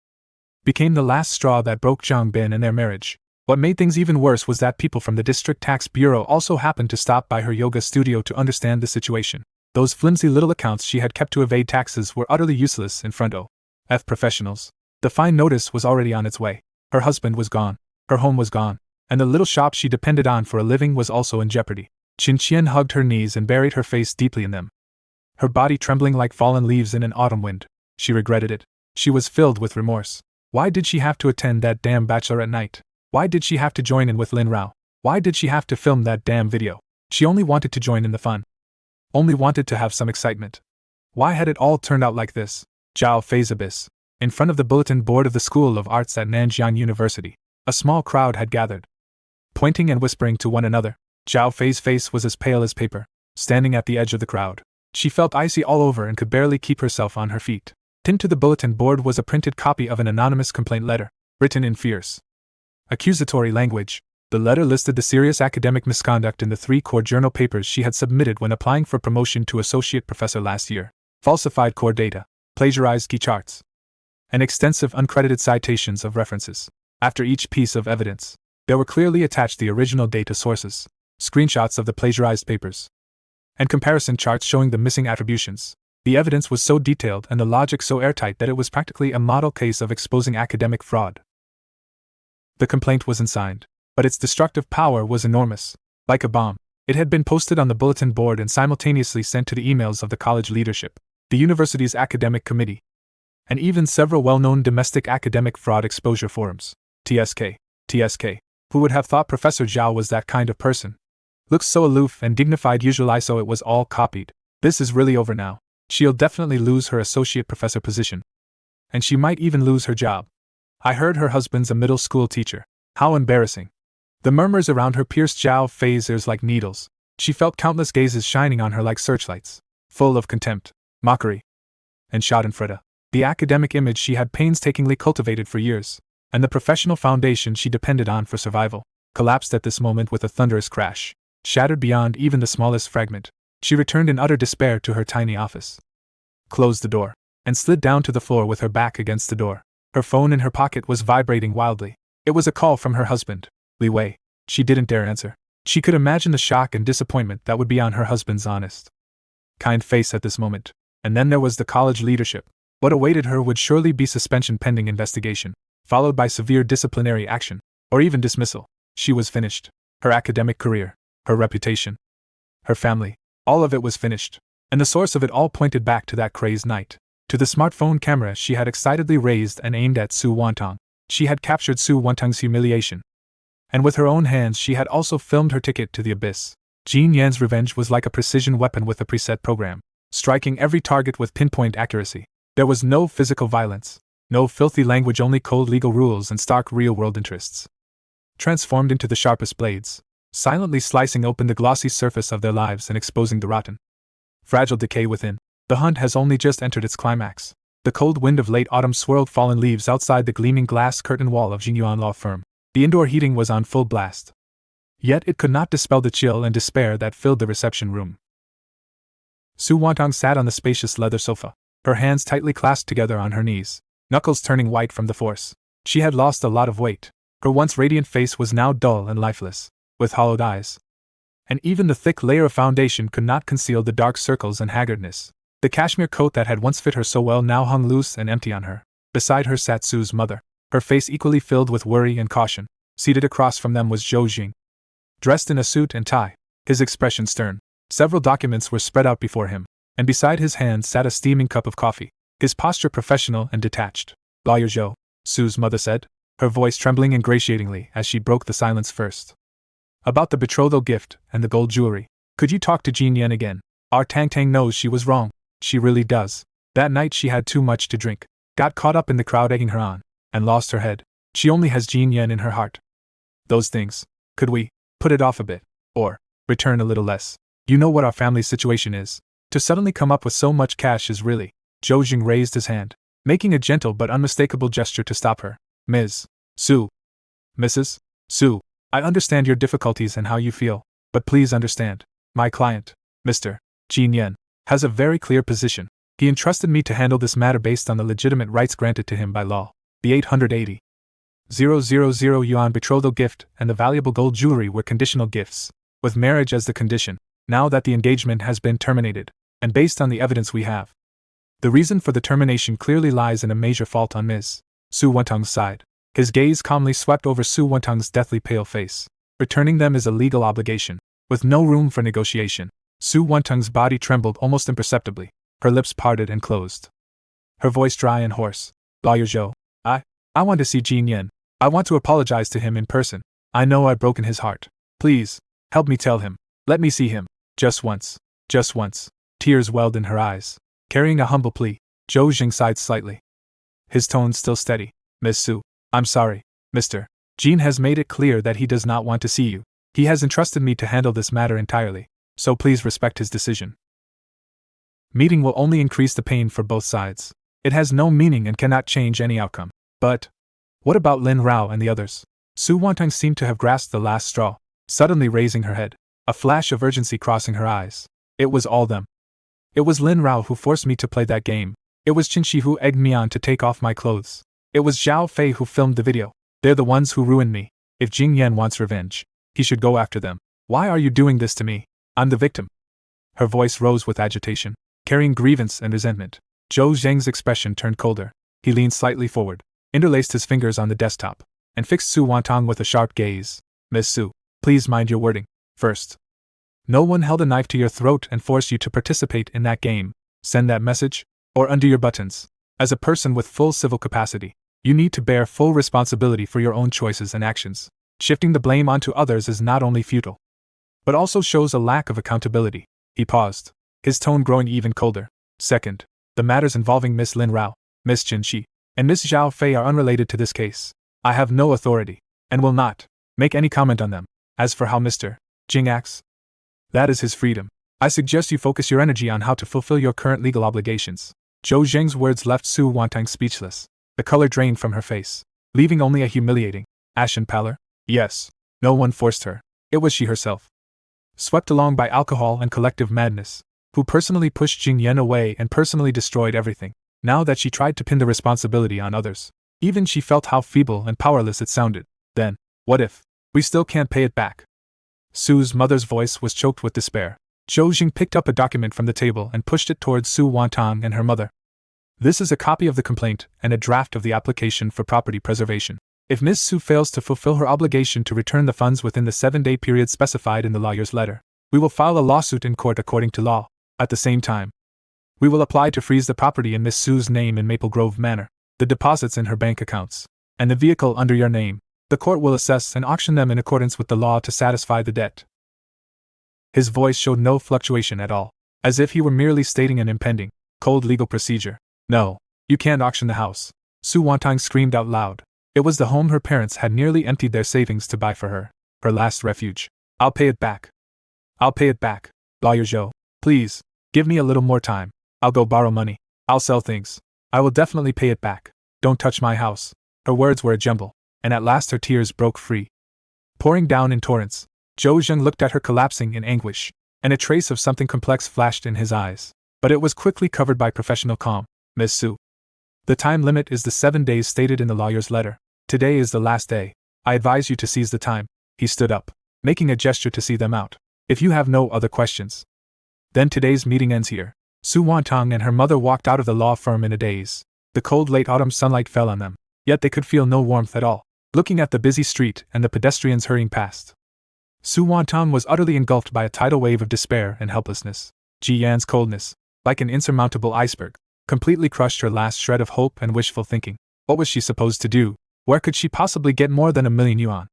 became the last straw that broke Jong Bin and their marriage. What made things even worse was that people from the District Tax Bureau also happened to stop by her yoga studio to understand the situation. Those flimsy little accounts she had kept to evade taxes were utterly useless in front of professionals. The fine notice was already on its way. Her husband was gone, her home was gone, and the little shop she depended on for a living was also in jeopardy. Qin Qian hugged her knees and buried her face deeply in them, her body trembling like fallen leaves in an autumn wind. She regretted it. She was filled with remorse. Why did she have to attend that damn bachelorette night? Why did she have to join in with Lin Rao? Why did she have to film that damn video? She only wanted to join in the fun. Only wanted to have some excitement. Why had it all turned out like this? Zhao Fei's abyss. In front of the bulletin board of the School of Arts at Nanjiang University, a small crowd had gathered, pointing and whispering to one another. Zhao Fei's face was as pale as paper. Standing at the edge of the crowd, she felt icy all over and could barely keep herself on her feet. Pinned to the bulletin board was a printed copy of an anonymous complaint letter, written in fierce, accusatory language. The letter listed the serious academic misconduct in the 3 core journal papers she had submitted when applying for promotion to associate professor last year, falsified core data, plagiarized key charts, and extensive uncredited citations of references. After each piece of evidence, there were clearly attached the original data sources, screenshots of the plagiarized papers, and comparison charts showing the missing attributions. The evidence was so detailed and the logic so airtight that it was practically a model case of exposing academic fraud. The complaint was unsigned, but its destructive power was enormous. Like a bomb, it had been posted on the bulletin board and simultaneously sent to the emails of the college leadership, the university's academic committee, and even several well-known domestic academic fraud exposure forums. TSK. Who would have thought Professor Zhao was that kind of person? Looks so aloof and dignified usually, so it was all copied. This is really over now. She'll definitely lose her associate professor position. And she might even lose her job. I heard her husband's a middle school teacher. How embarrassing. The murmurs around her pierced Zhao Fei's ears like needles. She felt countless gazes shining on her like searchlights, full of contempt, mockery, and schadenfreude. The academic image she had painstakingly cultivated for years, and the professional foundation she depended on for survival, collapsed at this moment with a thunderous crash, shattered beyond even the smallest fragment. She returned in utter despair to her tiny office, closed the door, and slid down to the floor with her back against the door. Her phone in her pocket was vibrating wildly. It was a call from her husband, Li Wei. She didn't dare answer. She could imagine the shock and disappointment that would be on her husband's honest, kind face at this moment. And then there was the college leadership. What awaited her would surely be suspension pending investigation, followed by severe disciplinary action, or even dismissal. She was finished. Her academic career, her reputation, her family, all of it was finished. And the source of it all pointed back to that crazed night, to the smartphone camera she had excitedly raised and aimed at Su Wantong. She had captured Su Wantong's humiliation, and with her own hands she had also filmed her ticket to the abyss. Jin Yan's revenge was like a precision weapon with a preset program, striking every target with pinpoint accuracy. There was no physical violence, no filthy language, only cold legal rules and stark real-world interests, transformed into the sharpest blades, silently slicing open the glossy surface of their lives and exposing the rotten, fragile decay within. The hunt has only just entered its climax. The cold wind of late autumn swirled fallen leaves outside the gleaming glass curtain wall of Jingyuan Law Firm. The indoor heating was on full blast, yet it could not dispel the chill and despair that filled the reception room. Su Wantong sat on the spacious leather sofa, her hands tightly clasped together on her knees, knuckles turning white from the force. She had lost a lot of weight. Her once radiant face was now dull and lifeless, with hollowed eyes, and even the thick layer of foundation could not conceal the dark circles and haggardness. The cashmere coat that had once fit her so well now hung loose and empty on her. Beside her sat Su's mother, her face equally filled with worry and caution. Seated across from them was Zhou Jing, dressed in a suit and tie, his expression stern. Several documents were spread out before him, and beside his hand sat a steaming cup of coffee, his posture professional and detached. "Lawyer Zhou," Su's mother said, her voice trembling ingratiatingly as she broke the silence first. About the betrothal gift and the gold jewelry. Could you talk to Jean Yen again? Our Tang Tang knows she was wrong. She really does. That night she had too much to drink, got caught up in the crowd egging her on, and lost her head. She only has Jean Yen in her heart. Those things. Could we put it off a bit? Or return a little less? You know what our family's situation is. To suddenly come up with so much cash is really. Zhou Jing raised his hand, making a gentle but unmistakable gesture to stop her. Ms. Su. Mrs. Su. I understand your difficulties and how you feel, but please understand. My client, Mr. Jean Yen, has a very clear position. He entrusted me to handle this matter based on the legitimate rights granted to him by law. The 880,000 yuan betrothal gift and the valuable gold jewelry were conditional gifts, with marriage as the condition, now that the engagement has been terminated, and based on the evidence we have. The reason for the termination clearly lies in a major fault on Ms. Su Wentong's side. His gaze calmly swept over Su Wentong's deathly pale face. Returning them is a legal obligation, with no room for negotiation. Su Wentong's body trembled almost imperceptibly, her lips parted and closed. Her voice dry and hoarse. Lawyer Zhou, I want to see Jean Yen. I want to apologize to him in person. I know I've broken his heart. Please, help me tell him. Let me see him. Just once. Just once. Tears welled in her eyes. Carrying a humble plea, Zhou Jing sighed slightly. His tone still steady. Miss Su, I'm sorry, Mr. Jean has made it clear that he does not want to see you. He has entrusted me to handle this matter entirely, so please respect his decision. Meeting will only increase the pain for both sides. It has no meaning and cannot change any outcome. But what about Lin Rao and the others? Su Wantong seemed to have grasped the last straw, suddenly raising her head, a flash of urgency crossing her eyes. It was all them. It was Lin Rao who forced me to play that game. It was Qin Shi who egged me on to take off my clothes. It was Zhao Fei who filmed the video. They're the ones who ruined me. If Jing Yan wants revenge, he should go after them. Why are you doing this to me? I'm the victim. Her voice rose with agitation, carrying grievance and resentment. Zhou Zheng's expression turned colder. He leaned slightly forward, interlaced his fingers on the desktop, and fixed Su Wantong with a sharp gaze. Miss Su, please mind your wording. First, no one held a knife to your throat and forced you to participate in that game. Send that message, or undo your buttons. As a person with full civil capacity, you need to bear full responsibility for your own choices and actions. Shifting the blame onto others is not only futile, but also shows a lack of accountability. He paused, his tone growing even colder. Second, the matters involving Miss Lin Rao, Miss Qin Shi, and Miss Zhao Fei are unrelated to this case. I have no authority, and will not, make any comment on them. As for how Mr. Jing acts, that is his freedom. I suggest you focus your energy on how to fulfill your current legal obligations. Zhou Zheng's words left Su Wantong speechless. The color drained from her face, leaving only a humiliating, ashen pallor. Yes, no one forced her. It was she herself. Swept along by alcohol and collective madness, who personally pushed Jing Yan away and personally destroyed everything. Now that she tried to pin the responsibility on others, even she felt how feeble and powerless it sounded. Then, what if we still can't pay it back? Su's mother's voice was choked with despair. Zhou Jing picked up a document from the table and pushed it towards Su Wantong and her mother. This is a copy of the complaint and a draft of the application for property preservation. If Miss Su fails to fulfill her obligation to return the funds within the 7-day period specified in the lawyer's letter, we will file a lawsuit in court according to law. At the same time, we will apply to freeze the property in Miss Su's name in Maple Grove Manor, the deposits in her bank accounts, and the vehicle under your name. The court will assess and auction them in accordance with the law to satisfy the debt. His voice showed no fluctuation at all, as if he were merely stating an impending, cold legal procedure. No, you can't auction the house. Su Wantong screamed out loud. It was the home her parents had nearly emptied their savings to buy for her, her last refuge. I'll pay it back. I'll pay it back. Lawyer Zhou, please, give me a little more time. I'll go borrow money. I'll sell things. I will definitely pay it back. Don't touch my house. Her words were a jumble, and at last her tears broke free. Pouring down in torrents, Zhou Zheng looked at her collapsing in anguish, and a trace of something complex flashed in his eyes. But it was quickly covered by professional calm. Miss Su, the time limit is the 7 days stated in the lawyer's letter. Today is the last day. I advise you to seize the time. He stood up, making a gesture to see them out. If you have no other questions, then today's meeting ends here. Su Wantong and her mother walked out of the law firm in a daze. The cold late autumn sunlight fell on them, yet they could feel no warmth at all, looking at the busy street and the pedestrians hurrying past. Su Wantong was utterly engulfed by a tidal wave of despair and helplessness. Ji Yan's coldness, like an insurmountable iceberg, completely crushed her last shred of hope and wishful thinking. What was she supposed to do? Where could she possibly get more than 1,000,000 yuan?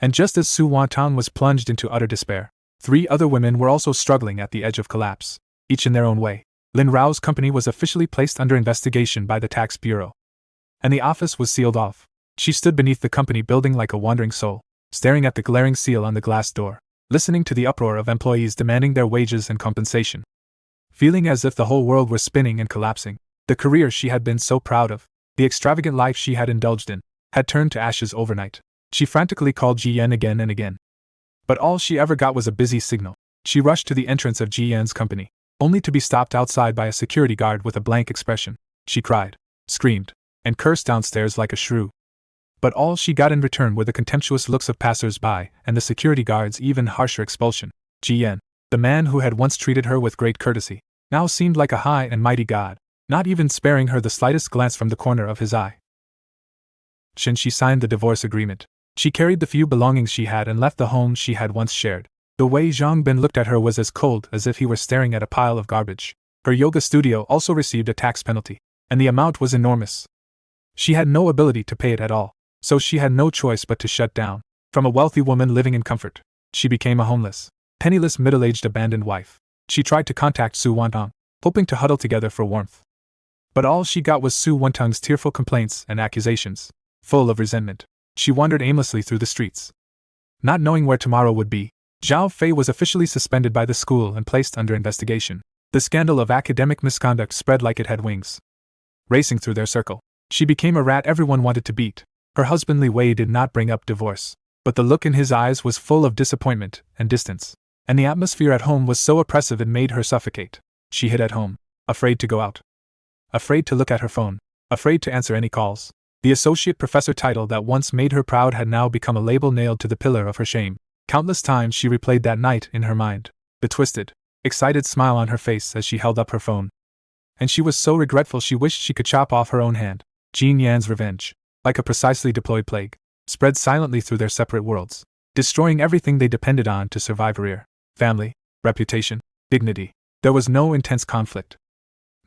And just as Su Wantong was plunged into utter despair, 3 other women were also struggling at the edge of collapse, each in their own way. Lin Rao's company was officially placed under investigation by the tax bureau, and the office was sealed off. She stood beneath the company building like a wandering soul, staring at the glaring seal on the glass door, listening to the uproar of employees demanding their wages and compensation. Feeling as if the whole world were spinning and collapsing, the career she had been so proud of, the extravagant life she had indulged in, had turned to ashes overnight. She frantically called Ji Yan again and again. But all she ever got was a busy signal. She rushed to the entrance of Ji Yan's company, only to be stopped outside by a security guard with a blank expression. She cried, screamed, and cursed downstairs like a shrew. But all she got in return were the contemptuous looks of passers-by and the security guard's even harsher expulsion. Ji Yan, the man who had once treated her with great courtesy, now seemed like a high and mighty god, not even sparing her the slightest glance from the corner of his eye. She signed the divorce agreement. She carried the few belongings she had and left the home she had once shared. The way Zhang Bin looked at her was as cold as if he were staring at a pile of garbage. Her yoga studio also received a tax penalty, and the amount was enormous. She had no ability to pay it at all, so she had no choice but to shut down. From a wealthy woman living in comfort, she became a homeless, penniless middle-aged abandoned wife. She tried to contact Su Wantong, hoping to huddle together for warmth. But all she got was Su Wantong's tearful complaints and accusations. Full of resentment, she wandered aimlessly through the streets. Not knowing where tomorrow would be, Zhao Fei was officially suspended by the school and placed under investigation. The scandal of academic misconduct spread like it had wings. Racing through their circle, she became a rat everyone wanted to beat. Her husbandly way did not bring up divorce, but the look in his eyes was full of disappointment and distance, and the atmosphere at home was so oppressive it made her suffocate. She hid at home, afraid to go out, afraid to look at her phone, afraid to answer any calls. The associate professor title that once made her proud had now become a label nailed to the pillar of her shame. Countless times she replayed that night in her mind, the twisted, excited smile on her face as she held up her phone. And she was so regretful she wished she could chop off her own hand. Jin Yan's revenge, like a precisely deployed plague, spread silently through their separate worlds, destroying everything they depended on to survive: career, family, reputation, dignity. There was no intense conflict,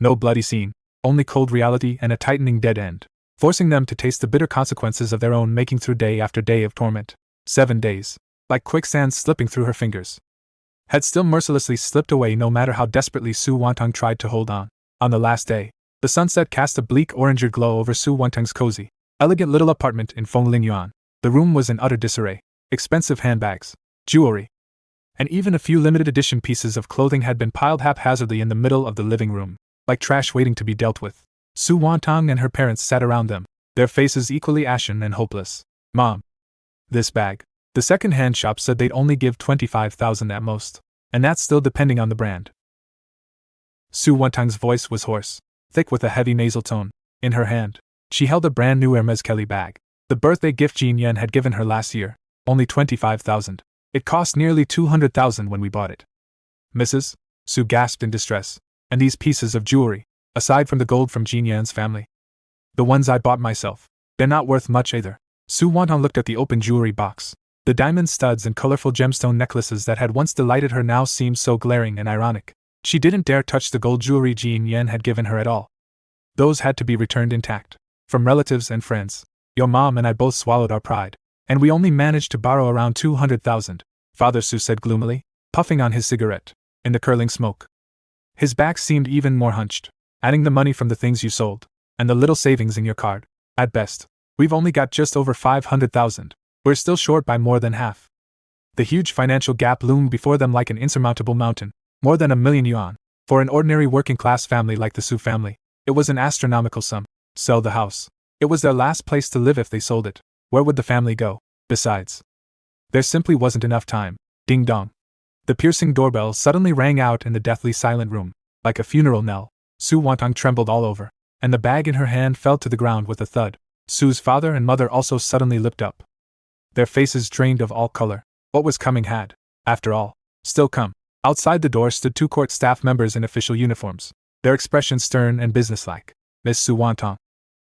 no bloody scene, only cold reality and a tightening dead end, forcing them to taste the bitter consequences of their own making through day after day of torment. 7 days, like quicksand slipping through her fingers, had still mercilessly slipped away no matter how desperately Su Wantong tried to hold on. On the last day, the sunset cast a bleak orange glow over Su Wantong's cozy, elegant little apartment in Fenglingyuan. The room was in utter disarray. Expensive handbags, jewelry, and even a few limited edition pieces of clothing had been piled haphazardly in the middle of the living room, like trash waiting to be dealt with. Su Wantong and her parents sat around them, their faces equally ashen and hopeless. "Mom, this bag." The second-hand shop said they'd only give 25,000 at most, and that's still depending on the brand. Su Wantong's voice was hoarse, thick with a heavy nasal tone. In her hand, she held a brand new Hermes Kelly bag, the birthday gift Jin Yan had given her last year. Only 25,000. It cost nearly 200,000 when we bought it. "Mrs.?" Su gasped in distress. "And these pieces of jewelry, aside from the gold from Jin Yan's family? The ones I bought myself. They're not worth much either." Su Wantong looked at the open jewelry box. The diamond studs and colorful gemstone necklaces that had once delighted her now seemed so glaring and ironic. She didn't dare touch the gold jewelry Jin Yan had given her at all. Those had to be returned intact. "From relatives and friends. Your mom and I both swallowed our pride, and we only managed to borrow around 200,000, Father Su said gloomily, puffing on his cigarette, in the curling smoke. His back seemed even more hunched. "Adding the money from the things you sold, and the little savings in your card, at best, we've only got just over 500,000. We're still short by more than half." The huge financial gap loomed before them like an insurmountable mountain. More than 1,000,000 yuan. For an ordinary working-class family like the Su family, it was an astronomical sum. Sell the house. It was their last place to live if they sold it. Where would the family go? Besides, there simply wasn't enough time. Ding dong. The piercing doorbell suddenly rang out in the deathly silent room, like a funeral knell. Su Wantong trembled all over, and the bag in her hand fell to the ground with a thud. Su's father and mother also suddenly looked up, their faces drained of all color. What was coming had, after all, still come. Outside the door stood 2 court staff members in official uniforms, their expressions stern and businesslike. "Miss Su Wantong.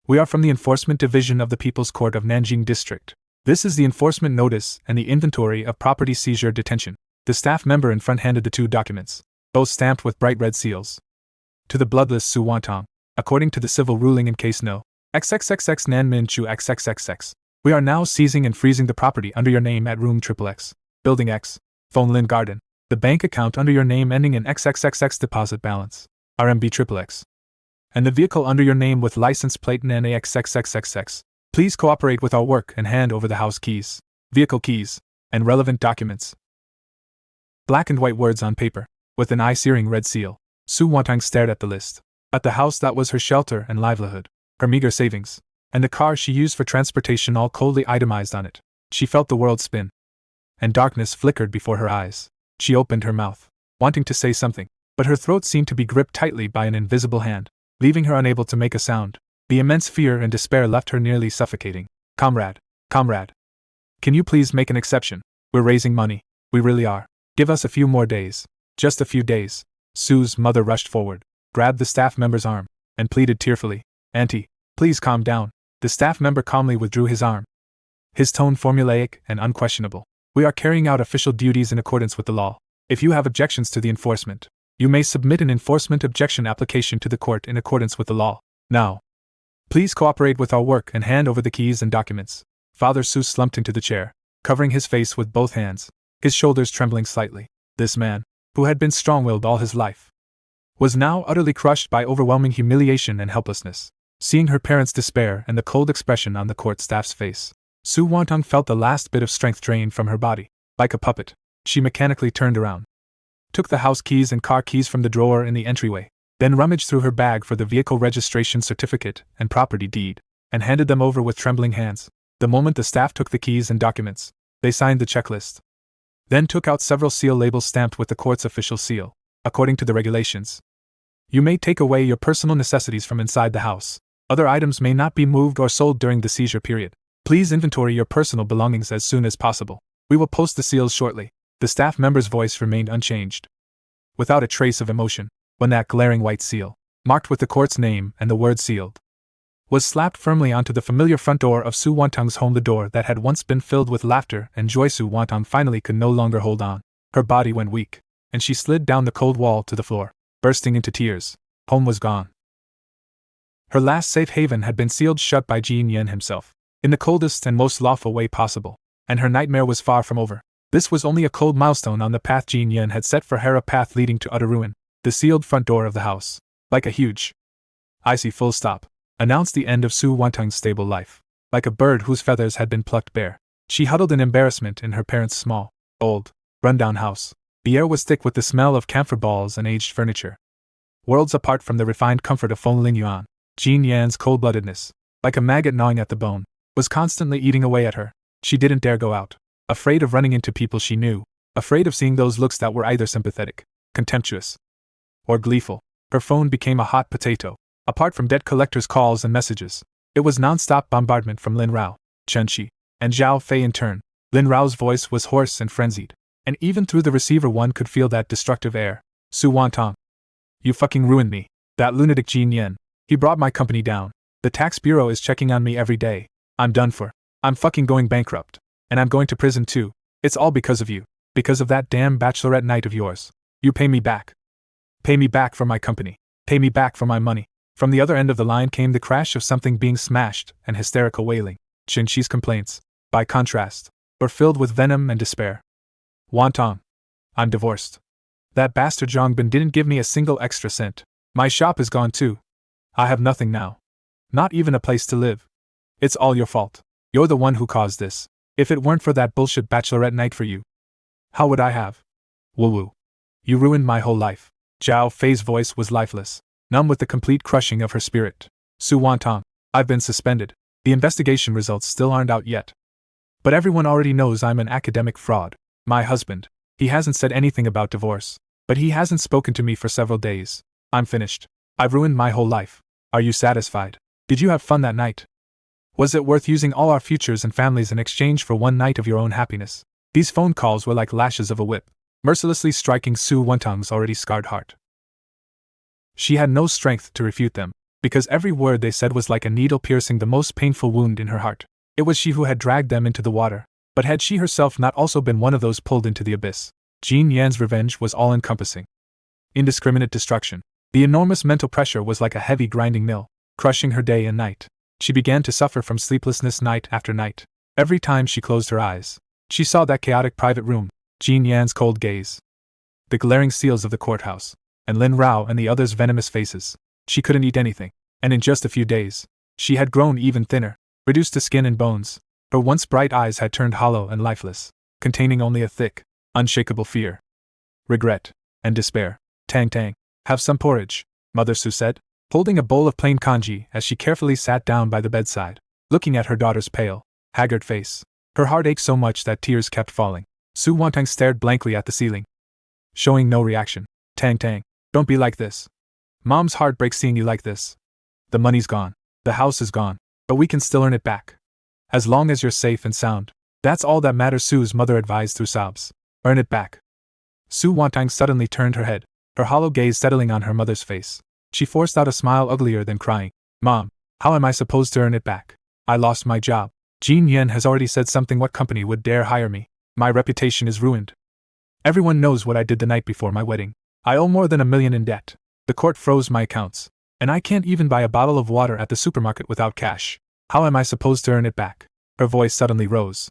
We are from the Enforcement Division of the People's Court of Nanjing District. This is the enforcement notice and the inventory of property seizure detention." The staff member in front handed the 2 documents, both stamped with bright red seals. "To the bloodless Su Wantong, according to the civil ruling in case No. XXXX Nan Min Chu XXXX. We are now seizing and freezing the property under your name at room XXX, Building X, Phone Lin Garden. The bank account under your name ending in XXXX deposit balance, RMB XXX. And the vehicle under your name with license plate NAXXXXX. Please cooperate with our work and hand over the house keys, vehicle keys, and relevant documents. Black and white words on paper, with an eye-searing red seal. Su Wantong stared at the list. At the house that was her shelter and livelihood, her meager savings, and the car she used for transportation all coldly itemized on it. She felt the world spin. And darkness flickered before her eyes. She opened her mouth, wanting to say something, but her throat seemed to be gripped tightly by an invisible hand, leaving her unable to make a sound. The immense fear and despair left her nearly suffocating. Comrade. Can you please make an exception? We're raising money. We really are. Give us a few more days. Just a few days. Sue's mother rushed forward, grabbed the staff member's arm, and pleaded tearfully, Auntie, please calm down. The staff member calmly withdrew his arm. His tone formulaic and unquestionable. We are carrying out official duties in accordance with the law. If you have objections to the enforcement, you may submit an enforcement objection application to the court in accordance with the law. Now, please cooperate with our work and hand over the keys and documents. Father Su slumped into the chair, covering his face with both hands, his shoulders trembling slightly. This man, who had been strong-willed all his life, was now utterly crushed by overwhelming humiliation and helplessness. Seeing her parents' despair and the cold expression on the court staff's face, Su Wantong felt the last bit of strength drained from her body. Like a puppet, she mechanically turned around, took the house keys and car keys from the drawer in the entryway, then rummaged through her bag for the vehicle registration certificate and property deed, and handed them over with trembling hands. The moment the staff took the keys and documents, they signed the checklist, then took out several seal labels stamped with the court's official seal. According to the regulations, you may take away your personal necessities from inside the house. Other items may not be moved or sold during the seizure period. Please inventory your personal belongings as soon as possible. We will post the seals shortly. The staff member's voice remained unchanged, without a trace of emotion, when that glaring white seal, marked with the court's name and the word sealed, was slapped firmly onto the familiar front door of Su Wantong's home, the door that had once been filled with laughter and joy. Su Wantong finally could no longer hold on. Her body went weak, and she slid down the cold wall to the floor, bursting into tears. Home was gone. Her last safe haven had been sealed shut by Jin Yen himself, in the coldest and most lawful way possible, and her nightmare was far from over. This was only a cold milestone on the path Jin Yen had set for her, a path leading to utter ruin. The sealed front door of the house, like a huge, icy full stop, announced the end of Su Wantong's stable life. Like a bird whose feathers had been plucked bare, she huddled in embarrassment in her parents' small, old, run-down house. The air was thick with the smell of camphor balls and aged furniture. Worlds apart from the refined comfort of Feng Ling Yuan, Jin Yan's cold-bloodedness, like a maggot gnawing at the bone, was constantly eating away at her. She didn't dare go out, afraid of running into people she knew, afraid of seeing those looks that were either sympathetic, contemptuous, or gleeful. Her phone became a hot potato. Apart from debt collectors' calls and messages, it was non-stop bombardment from Lin Rao, Chen Qi, and Zhao Fei in turn. Lin Rao's voice was hoarse and frenzied, and even through the receiver one could feel that destructive air. Su Wantong, you fucking ruined me. That lunatic Jin Yen, he brought my company down. The tax bureau is checking on me every day. I'm done for. I'm fucking going bankrupt. And I'm going to prison too. It's all because of you. Because of that damn bachelorette night of yours. You pay me back. Pay me back for my company. Pay me back for my money. From the other end of the line came the crash of something being smashed and hysterical wailing. Chen Qi's complaints, by contrast, were filled with venom and despair. Wantong, I'm divorced. That bastard Zhongbin didn't give me a single extra cent. My shop is gone too. I have nothing now. Not even a place to live. It's all your fault. You're the one who caused this. If it weren't for that bullshit bachelorette night for you, how would I have? Woo-woo. You ruined my whole life. Zhao Fei's voice was lifeless, numb with the complete crushing of her spirit. Su Wantong, I've been suspended. The investigation results still aren't out yet. But everyone already knows I'm an academic fraud. My husband, he hasn't said anything about divorce, but he hasn't spoken to me for several days. I'm finished. I've ruined my whole life. Are you satisfied? Did you have fun that night? Was it worth using all our futures and families in exchange for one night of your own happiness? These phone calls were like lashes of a whip, mercilessly striking Su Wantong's already scarred heart. She had no strength to refute them, because every word they said was like a needle piercing the most painful wound in her heart. It was she who had dragged them into the water, but had she herself not also been one of those pulled into the abyss? Jin Yan's revenge was all-encompassing. Indiscriminate destruction. The enormous mental pressure was like a heavy grinding mill, crushing her day and night. She began to suffer from sleeplessness night after night. Every time she closed her eyes, she saw that chaotic private room, Jean Yan's cold gaze, the glaring seals of the courthouse, and Lin Rao and the others' venomous faces. She couldn't eat anything, and in just a few days, she had grown even thinner, reduced to skin and bones. Her once bright eyes had turned hollow and lifeless, containing only a thick, unshakable fear, regret, and despair. Tang Tang, have some porridge, Mother Su said, holding a bowl of plain congee as she carefully sat down by the bedside, looking at her daughter's pale, haggard face. Her heart ached so much that tears kept falling. Su Wantang stared blankly at the ceiling, showing no reaction. Tang Tang, don't be like this. Mom's heart breaks seeing you like this. The money's gone, the house is gone, but we can still earn it back. As long as you're safe and sound, that's all that matters, Su's mother advised through sobs. Earn it back. Su Wantang suddenly turned her head, her hollow gaze settling on her mother's face. She forced out a smile uglier than crying. Mom, how am I supposed to earn it back? I lost my job. Jean Yen has already said something. What company would dare hire me? My reputation is ruined. Everyone knows what I did the night before my wedding. I owe more than $1 million in debt. The court froze my accounts, and I can't even buy a bottle of water at the supermarket without cash. How am I supposed to earn it back? Her voice suddenly rose,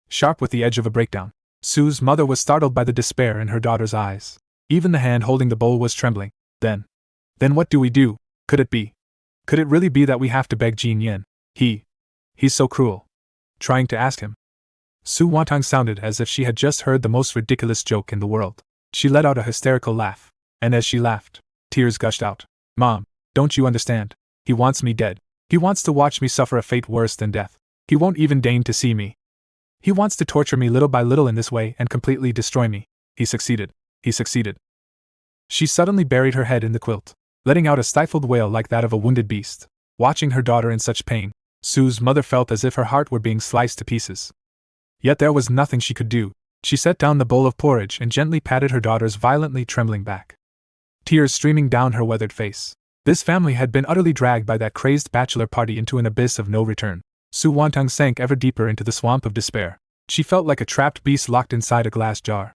sharp with the edge of a breakdown. Su's mother was startled by the despair in her daughter's eyes. Even the hand holding the bowl was trembling. Then what do we do? Could it really be that we have to beg Jean Yen? He's so cruel. Trying to ask him. Su Wantang sounded as if she had just heard the most ridiculous joke in the world. She let out a hysterical laugh, and as she laughed, tears gushed out. Mom, don't you understand? He wants me dead. He wants to watch me suffer a fate worse than death. He won't even deign to see me. He wants to torture me little by little in this way and completely destroy me. He succeeded. She suddenly buried her head in the quilt, letting out a stifled wail like that of a wounded beast. Watching her daughter in such pain, Su's mother felt as if her heart were being sliced to pieces. Yet there was nothing she could do. She set down the bowl of porridge and gently patted her daughter's violently trembling back, tears streaming down her weathered face. This family had been utterly dragged by that crazed bachelor party into an abyss of no return. Su Wantang sank ever deeper into the swamp of despair. She felt like a trapped beast locked inside a glass jar,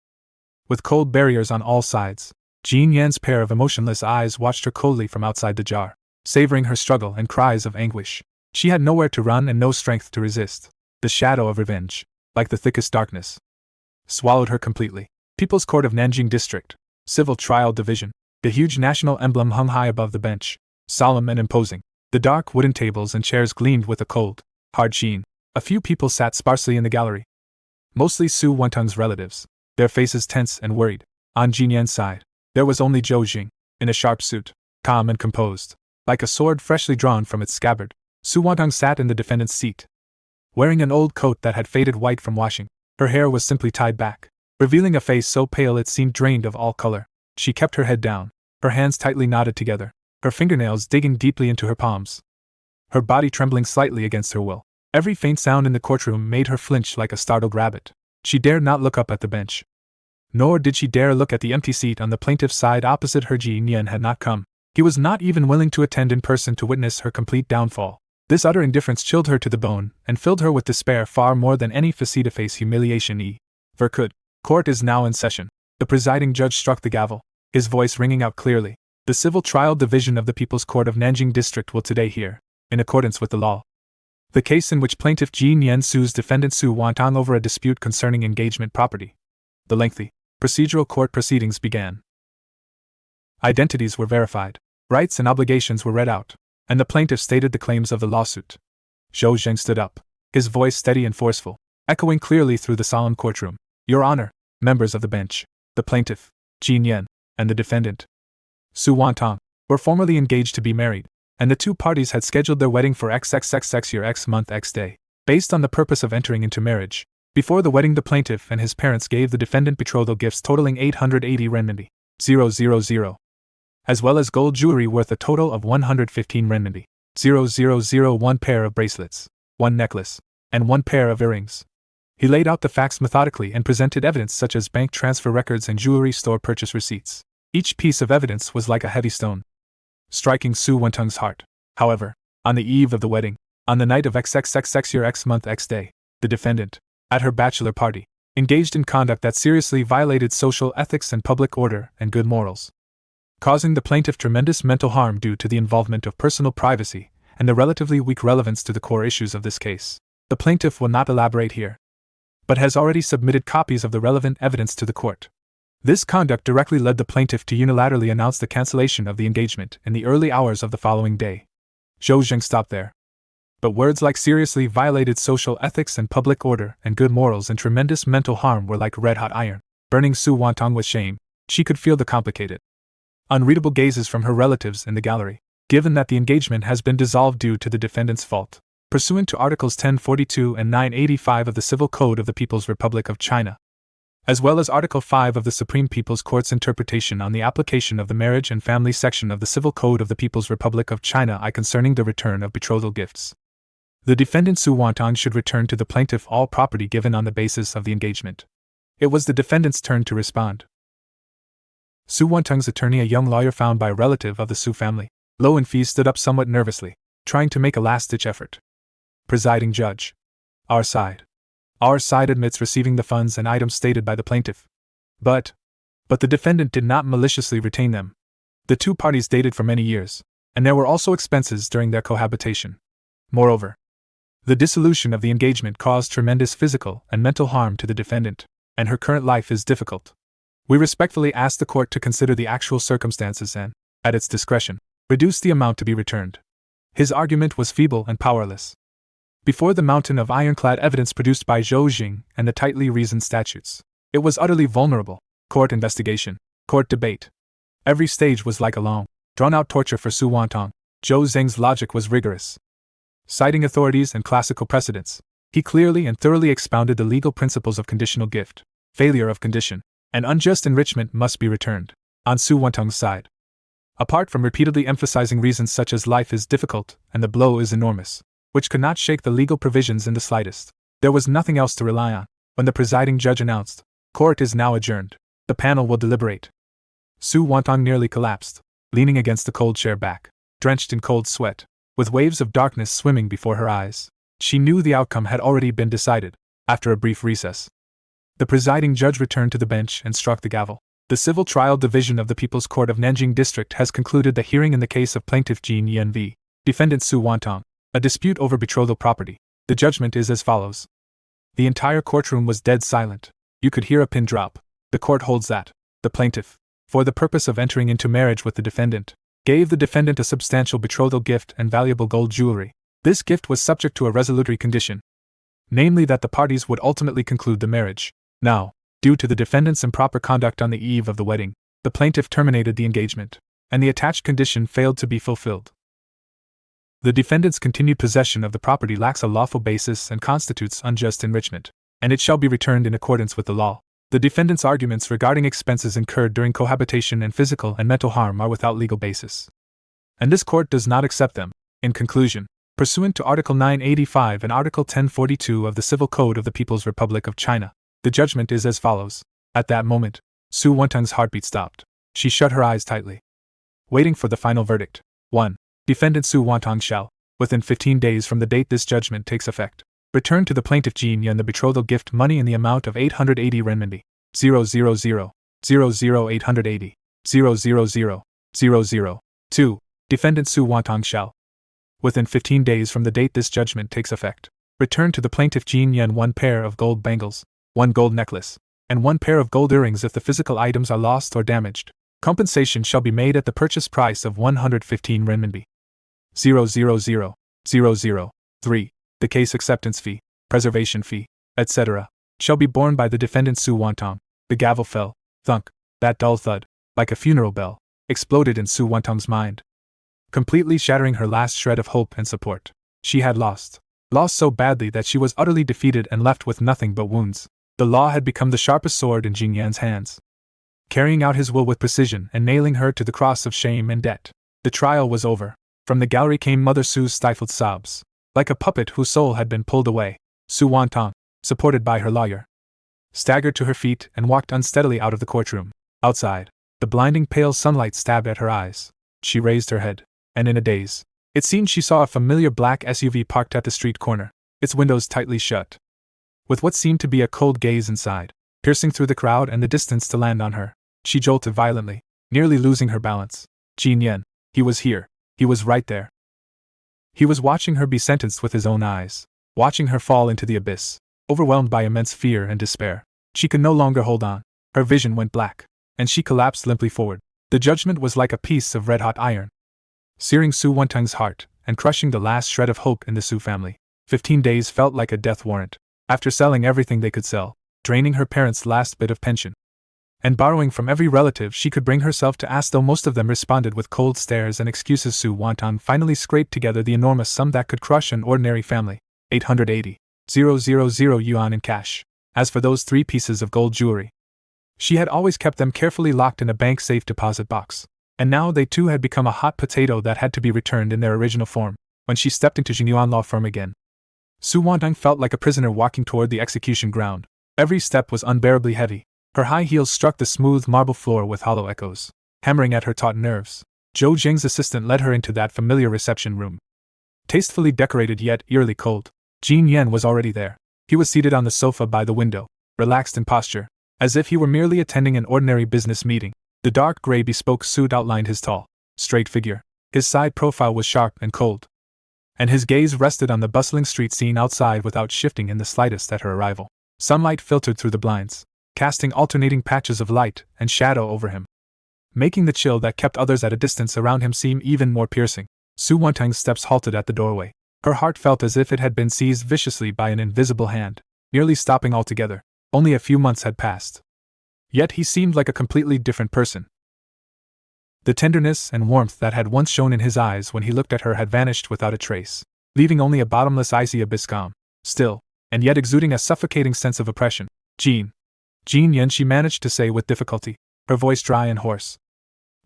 with cold barriers on all sides. Jean Yan's pair of emotionless eyes watched her coldly from outside the jar, savoring her struggle and cries of anguish. She had nowhere to run and no strength to resist. The shadow of revenge, like the thickest darkness, swallowed her completely. People's Court of Nanjing District, Civil Trial Division. The huge national emblem hung high above the bench, solemn and imposing. The dark wooden tables and chairs gleamed with a cold, hard sheen. A few people sat sparsely in the gallery, mostly Su Wantang's relatives, their faces tense and worried. On Jean Yan's side, there was only Zhou Jing, in a sharp suit, calm and composed, like a sword freshly drawn from its scabbard. Su Wantang sat in the defendant's seat, wearing an old coat that had faded white from washing. Her hair was simply tied back, revealing a face so pale it seemed drained of all color. She kept her head down, her hands tightly knotted together, her fingernails digging deeply into her palms, her body trembling slightly against her will. Every faint sound in the courtroom made her flinch like a startled rabbit. She dared not look up at the bench, nor did she dare look at the empty seat on the plaintiff's side opposite her. Jean Yen had not come. He was not even willing to attend in person to witness her complete downfall. This utter indifference chilled her to the bone and filled her with despair far more than any face-to-face humiliation ever could. Court is now in session. The presiding judge struck the gavel, his voice ringing out clearly. The Civil Trial Division of the People's Court of Nanjing District will today hear, in accordance with the law, the case in which plaintiff Jean Yen sues defendant Su Wantang over a dispute concerning engagement property. The lengthy, procedural court proceedings began. Identities were verified, rights and obligations were read out, and the plaintiff stated the claims of the lawsuit. Zhou Zheng stood up, his voice steady and forceful, echoing clearly through the solemn courtroom. Your Honor, members of the bench, the plaintiff, Jean Yen, and the defendant, Su Wantang, were formally engaged to be married, and the two parties had scheduled their wedding for XXXX year X month X day. Based on the purpose of entering into marriage, before the wedding the plaintiff and his parents gave the defendant betrothal gifts totaling 880 renminbi, 000, as well as gold jewelry worth a total of 115 renminbi, 000, one pair of bracelets, one necklace, and one pair of earrings. He laid out the facts methodically and presented evidence such as bank transfer records and jewelry store purchase receipts. Each piece of evidence was like a heavy stone, striking Su Wantang's heart. However, on the eve of the wedding, on the night of XXXX year X month X day, the defendant, at her bachelor party, engaged in conduct that seriously violated social ethics and public order and good morals, causing the plaintiff tremendous mental harm due to the involvement of personal privacy and the relatively weak relevance to the core issues of this case. The plaintiff will not elaborate here, but has already submitted copies of the relevant evidence to the court. This conduct directly led the plaintiff to unilaterally announce the cancellation of the engagement in the early hours of the following day. Zhou Jing stopped there. But words like seriously violated social ethics and public order and good morals and tremendous mental harm were like red-hot iron, burning Su Wantong with shame. She could feel the complicated, unreadable gazes from her relatives in the gallery, given that the engagement has been dissolved due to the defendant's fault, pursuant to Articles 1042 and 985 of the Civil Code of the People's Republic of China, as well as Article 5 of the Supreme People's Court's interpretation on the application of the Marriage and Family section of the Civil Code of the People's Republic of China I concerning the return of betrothal gifts. The defendant Su Wantong should return to the plaintiff all property given on the basis of the engagement. It was the defendant's turn to respond. Su Wantong's attorney, a young lawyer found by a relative of the Su family, Lo in Fee, stood up somewhat nervously, trying to make a last-ditch effort. Presiding Judge. Our side admits receiving the funds and items stated by the plaintiff. But the defendant did not maliciously retain them. The two parties dated for many years, and there were also expenses during their cohabitation. Moreover, the dissolution of the engagement caused tremendous physical and mental harm to the defendant, and her current life is difficult. We respectfully ask the court to consider the actual circumstances and, at its discretion, reduce the amount to be returned. His argument was feeble and powerless before the mountain of ironclad evidence produced by Zhou Jing and the tightly reasoned statutes. It was utterly vulnerable. Court investigation, court debate. Every stage was like a long, drawn-out torture for Su Wantong. Zhou Jing's logic was rigorous. Citing authorities and classical precedents, he clearly and thoroughly expounded the legal principles of conditional gift, failure of condition, and unjust enrichment must be returned. On Su Wantong's side, apart from repeatedly emphasizing reasons such as life is difficult and the blow is enormous, which could not shake the legal provisions in the slightest, there was nothing else to rely on. When the presiding judge announced, "Court is now adjourned. The panel will deliberate," Su Wantong nearly collapsed, leaning against the cold chair back, drenched in cold sweat, with waves of darkness swimming before her eyes. She knew the outcome had already been decided. After a brief recess, the presiding judge returned to the bench and struck the gavel. The Civil Trial Division of the People's Court of Nanjing District has concluded the hearing in the case of Plaintiff Jin Yan v. Defendant Su Wantong, a dispute over betrothal property. The judgment is as follows. The entire courtroom was dead silent. You could hear a pin drop. The court holds that the plaintiff, for the purpose of entering into marriage with the defendant, gave the defendant a substantial betrothal gift and valuable gold jewelry. This gift was subject to a resolutory condition, namely that the parties would ultimately conclude the marriage. Now, due to the defendant's improper conduct on the eve of the wedding, the plaintiff terminated the engagement, and the attached condition failed to be fulfilled. The defendant's continued possession of the property lacks a lawful basis and constitutes unjust enrichment, and it shall be returned in accordance with the law. The defendant's arguments regarding expenses incurred during cohabitation and physical and mental harm are without legal basis, and this court does not accept them. In conclusion, pursuant to Article 985 and Article 1042 of the Civil Code of the People's Republic of China, the judgment is as follows. At that moment, Su Wantong's heartbeat stopped. She shut her eyes tightly, waiting for the final verdict. 1. Defendant Su Wantong shall, within 15 days from the date this judgment takes effect, return to the plaintiff Jin Yan the betrothal gift money in the amount of 880 renminbi, 000, 880, 000. 2. Defendant Su Wantong shall, within 15 days from the date this judgment takes effect, return to the plaintiff Jin Yan 1 pair of gold bangles, 1 gold necklace, and 1 pair of gold earrings if the physical items are lost or damaged. Compensation shall be made at the purchase price of 115 renminbi. 000. 3. The case acceptance fee, preservation fee, etc., shall be borne by the defendant Su Wantong. The gavel fell. Thunk. That dull thud, like a funeral bell, exploded in Su Wantong's mind, completely shattering her last shred of hope and support. She had lost so badly that she was utterly defeated and left with nothing but wounds. The law had become the sharpest sword in Jin Yan's hands, carrying out his will with precision and nailing her to the cross of shame and debt. The trial was over. From the gallery came Mother Su's stifled sobs. Like a puppet whose soul had been pulled away, Su Wantong, supported by her lawyer, staggered to her feet and walked unsteadily out of the courtroom. Outside, the blinding pale sunlight stabbed at her eyes. She raised her head, and in a daze, it seemed she saw a familiar black SUV parked at the street corner, its windows tightly shut, with what seemed to be a cold gaze inside, piercing through the crowd and the distance to land on her. She jolted violently, nearly losing her balance. Jin Yan. He was here. He was right there. He was watching her be sentenced with his own eyes, watching her fall into the abyss, overwhelmed by immense fear and despair. She could no longer hold on. Her vision went black, and she collapsed limply forward. The judgment was like a piece of red-hot iron, searing Su Wantong's heart and crushing the last shred of hope in the Su family. 15 days felt like a death warrant. After selling everything they could sell, draining her parents' last bit of pension, and borrowing from every relative she could bring herself to ask, though most of them responded with cold stares and excuses, Su Wantong finally scraped together the enormous sum that could crush an ordinary family: 880,000 yuan in cash. As for those 3 pieces of gold jewelry, she had always kept them carefully locked in a bank safe deposit box, and now they too had become a hot potato that had to be returned in their original form. When she stepped into Jinyuan law firm again, Su Wantong felt like a prisoner walking toward the execution ground. Every step was unbearably heavy. Her high heels struck the smooth marble floor with hollow echoes, hammering at her taut nerves. Zhou Jing's assistant led her into that familiar reception room, tastefully decorated yet eerily cold. Jin Yan was already there. He was seated on the sofa by the window, relaxed in posture, as if he were merely attending an ordinary business meeting. The dark gray bespoke suit outlined his tall, straight figure. His side profile was sharp and cold, and his gaze rested on the bustling street scene outside without shifting in the slightest at her arrival. Sunlight filtered through the blinds, casting alternating patches of light and shadow over him, making the chill that kept others at a distance around him seem even more piercing. Su Wantong's steps halted at the doorway. Her heart felt as if it had been seized viciously by an invisible hand, nearly stopping altogether. Only a few months had passed, yet he seemed like a completely different person. The tenderness and warmth that had once shone in his eyes when he looked at her had vanished without a trace, leaving only a bottomless icy abyss, calm, still, and yet exuding a suffocating sense of oppression. Jin Yan, she managed to say with difficulty, her voice dry and hoarse,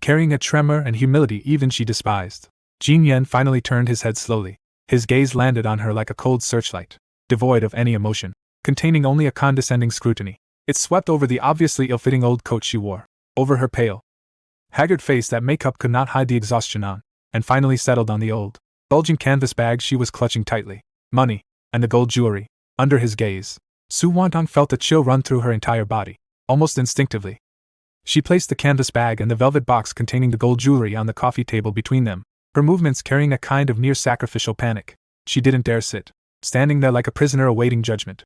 carrying a tremor and humility even she despised. Jin Yan finally turned his head slowly. His gaze landed on her like a cold searchlight, devoid of any emotion, containing only a condescending scrutiny. It swept over the obviously ill-fitting old coat she wore, over her pale, haggard face that makeup could not hide the exhaustion on, and finally settled on the old, bulging canvas bag she was clutching tightly. Money, and the gold jewelry. Under his gaze, Su Wantong felt a chill run through her entire body, almost instinctively. She placed the canvas bag and the velvet box containing the gold jewelry on the coffee table between them, her movements carrying a kind of near-sacrificial panic. She didn't dare sit, standing there like a prisoner awaiting judgment.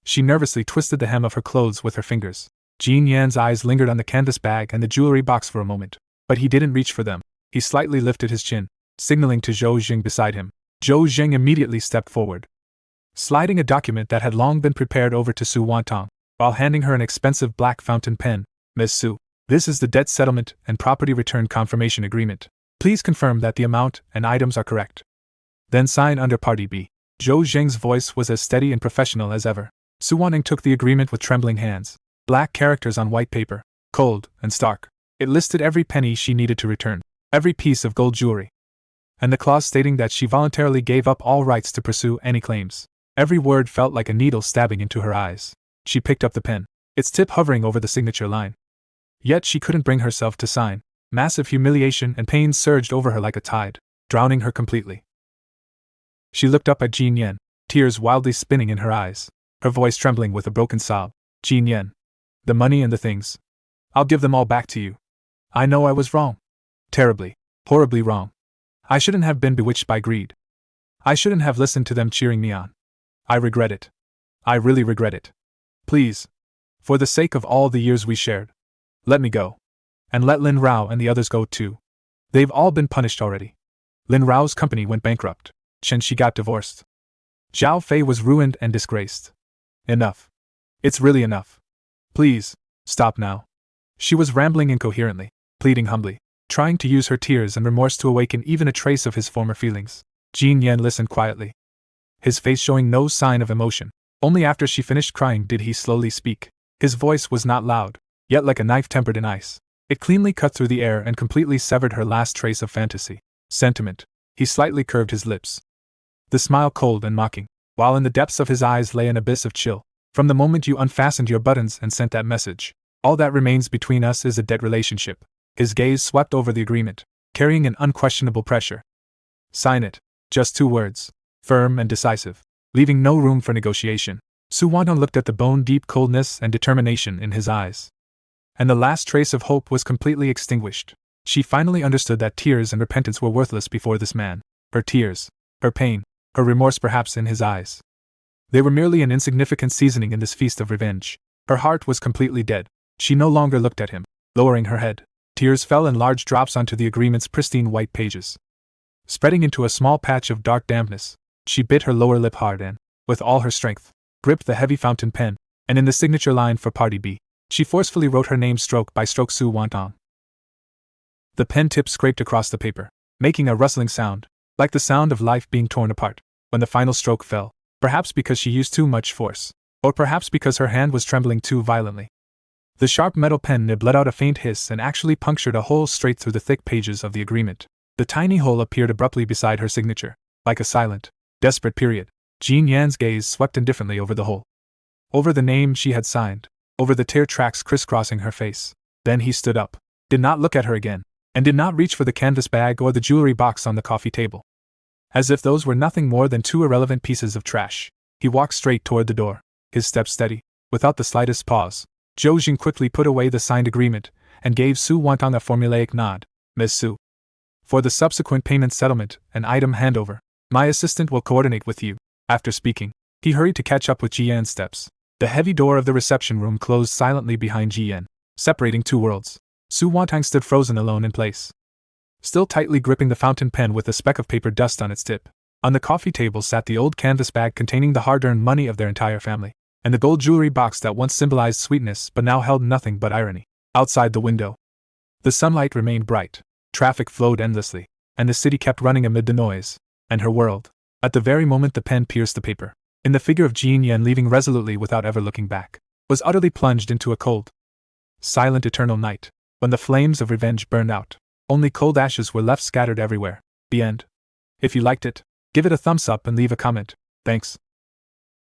She nervously twisted the hem of her clothes with her fingers. Jin Yan's eyes lingered on the canvas bag and the jewelry box for a moment, but he didn't reach for them. He slightly lifted his chin, signaling to Zhou Jing beside him. Zhou Jing immediately stepped forward, sliding a document that had long been prepared over to Su Wantong, while handing her an expensive black fountain pen. Ms. Su, this is the debt settlement and property return confirmation agreement. Please confirm that the amount and items are correct. Then sign under Party B. Zhou Jing's voice was as steady and professional as ever. Su Wantong took the agreement with trembling hands. Black characters on white paper, cold and stark. It listed every penny she needed to return, every piece of gold jewelry, and the clause stating that she voluntarily gave up all rights to pursue any claims. Every word felt like a needle stabbing into her eyes. She picked up the pen, its tip hovering over the signature line. Yet she couldn't bring herself to sign. Massive humiliation and pain surged over her like a tide, drowning her completely. She looked up at Jin Yan, tears wildly spinning in her eyes, her voice trembling with a broken sob. Jin Yan, the money and the things, I'll give them all back to you. I know I was wrong. Terribly, horribly wrong. I shouldn't have been bewitched by greed. I shouldn't have listened to them cheering me on. I regret it. I really regret it. Please, for the sake of all the years we shared, let me go. And let Lin Rao and the others go too. They've all been punished already. Lin Rao's company went bankrupt. Chen Shi got divorced. Zhao Fei was ruined and disgraced. Enough. It's really enough. Please, stop now. She was rambling incoherently, pleading humbly, trying to use her tears and remorse to awaken even a trace of his former feelings. Jin Yan listened quietly, his face showing no sign of emotion. Only after she finished crying did he slowly speak. His voice was not loud, yet like a knife tempered in ice. It cleanly cut through the air and completely severed her last trace of fantasy. Sentiment. He slightly curved his lips, the smile cold and mocking, while in the depths of his eyes lay an abyss of chill. From the moment you unfastened your buttons and sent that message, all that remains between us is a debt relationship. His gaze swept over the agreement, carrying an unquestionable pressure. Sign it. Just 2 words. Firm and decisive, leaving no room for negotiation. Su Wantong looked at the bone-deep coldness and determination in his eyes, and the last trace of hope was completely extinguished. She finally understood that tears and repentance were worthless before this man. Her tears, her pain, her remorse perhaps in his eyes. They were merely an insignificant seasoning in this feast of revenge. Her heart was completely dead. She no longer looked at him. Lowering her head, tears fell in large drops onto the agreement's pristine white pages. Spreading into a small patch of dark dampness, she bit her lower lip hard and, with all her strength, gripped the heavy fountain pen, and in the signature line for Party B, she forcefully wrote her name stroke by stroke Su Wantong. The pen tip scraped across the paper, making a rustling sound, like the sound of life being torn apart, when the final stroke fell, perhaps because she used too much force, or perhaps because her hand was trembling too violently. The sharp metal pen nib let out a faint hiss and actually punctured a hole straight through the thick pages of the agreement. The tiny hole appeared abruptly beside her signature, like a silent, desperate period. Jean Yan's gaze swept indifferently over the hole. Over the name she had signed, over the tear tracks crisscrossing her face. Then he stood up, did not look at her again, and did not reach for the canvas bag or the jewelry box on the coffee table. As if those were nothing more than two irrelevant pieces of trash, he walked straight toward the door, his steps steady, without the slightest pause. Zhou Jing quickly put away the signed agreement, and gave Su Wantong a formulaic nod. Ms. Su. For the subsequent payment settlement and item handover, my assistant will coordinate with you. After speaking, he hurried to catch up with Ji Yan's steps. The heavy door of the reception room closed silently behind Ji Yan, separating two worlds. Su Wantong stood frozen alone in place, still tightly gripping the fountain pen with a speck of paper dust on its tip. On the coffee table sat the old canvas bag containing the hard-earned money of their entire family, and the gold jewelry box that once symbolized sweetness but now held nothing but irony. Outside the window, the sunlight remained bright, traffic flowed endlessly, and the city kept running amid the noise. And her world, at the very moment the pen pierced the paper, in the figure of Jean Yan leaving resolutely without ever looking back, was utterly plunged into a cold, silent eternal night. When the flames of revenge burned out, only cold ashes were left scattered everywhere. The end. If you liked it, give it a thumbs up and leave a comment. Thanks.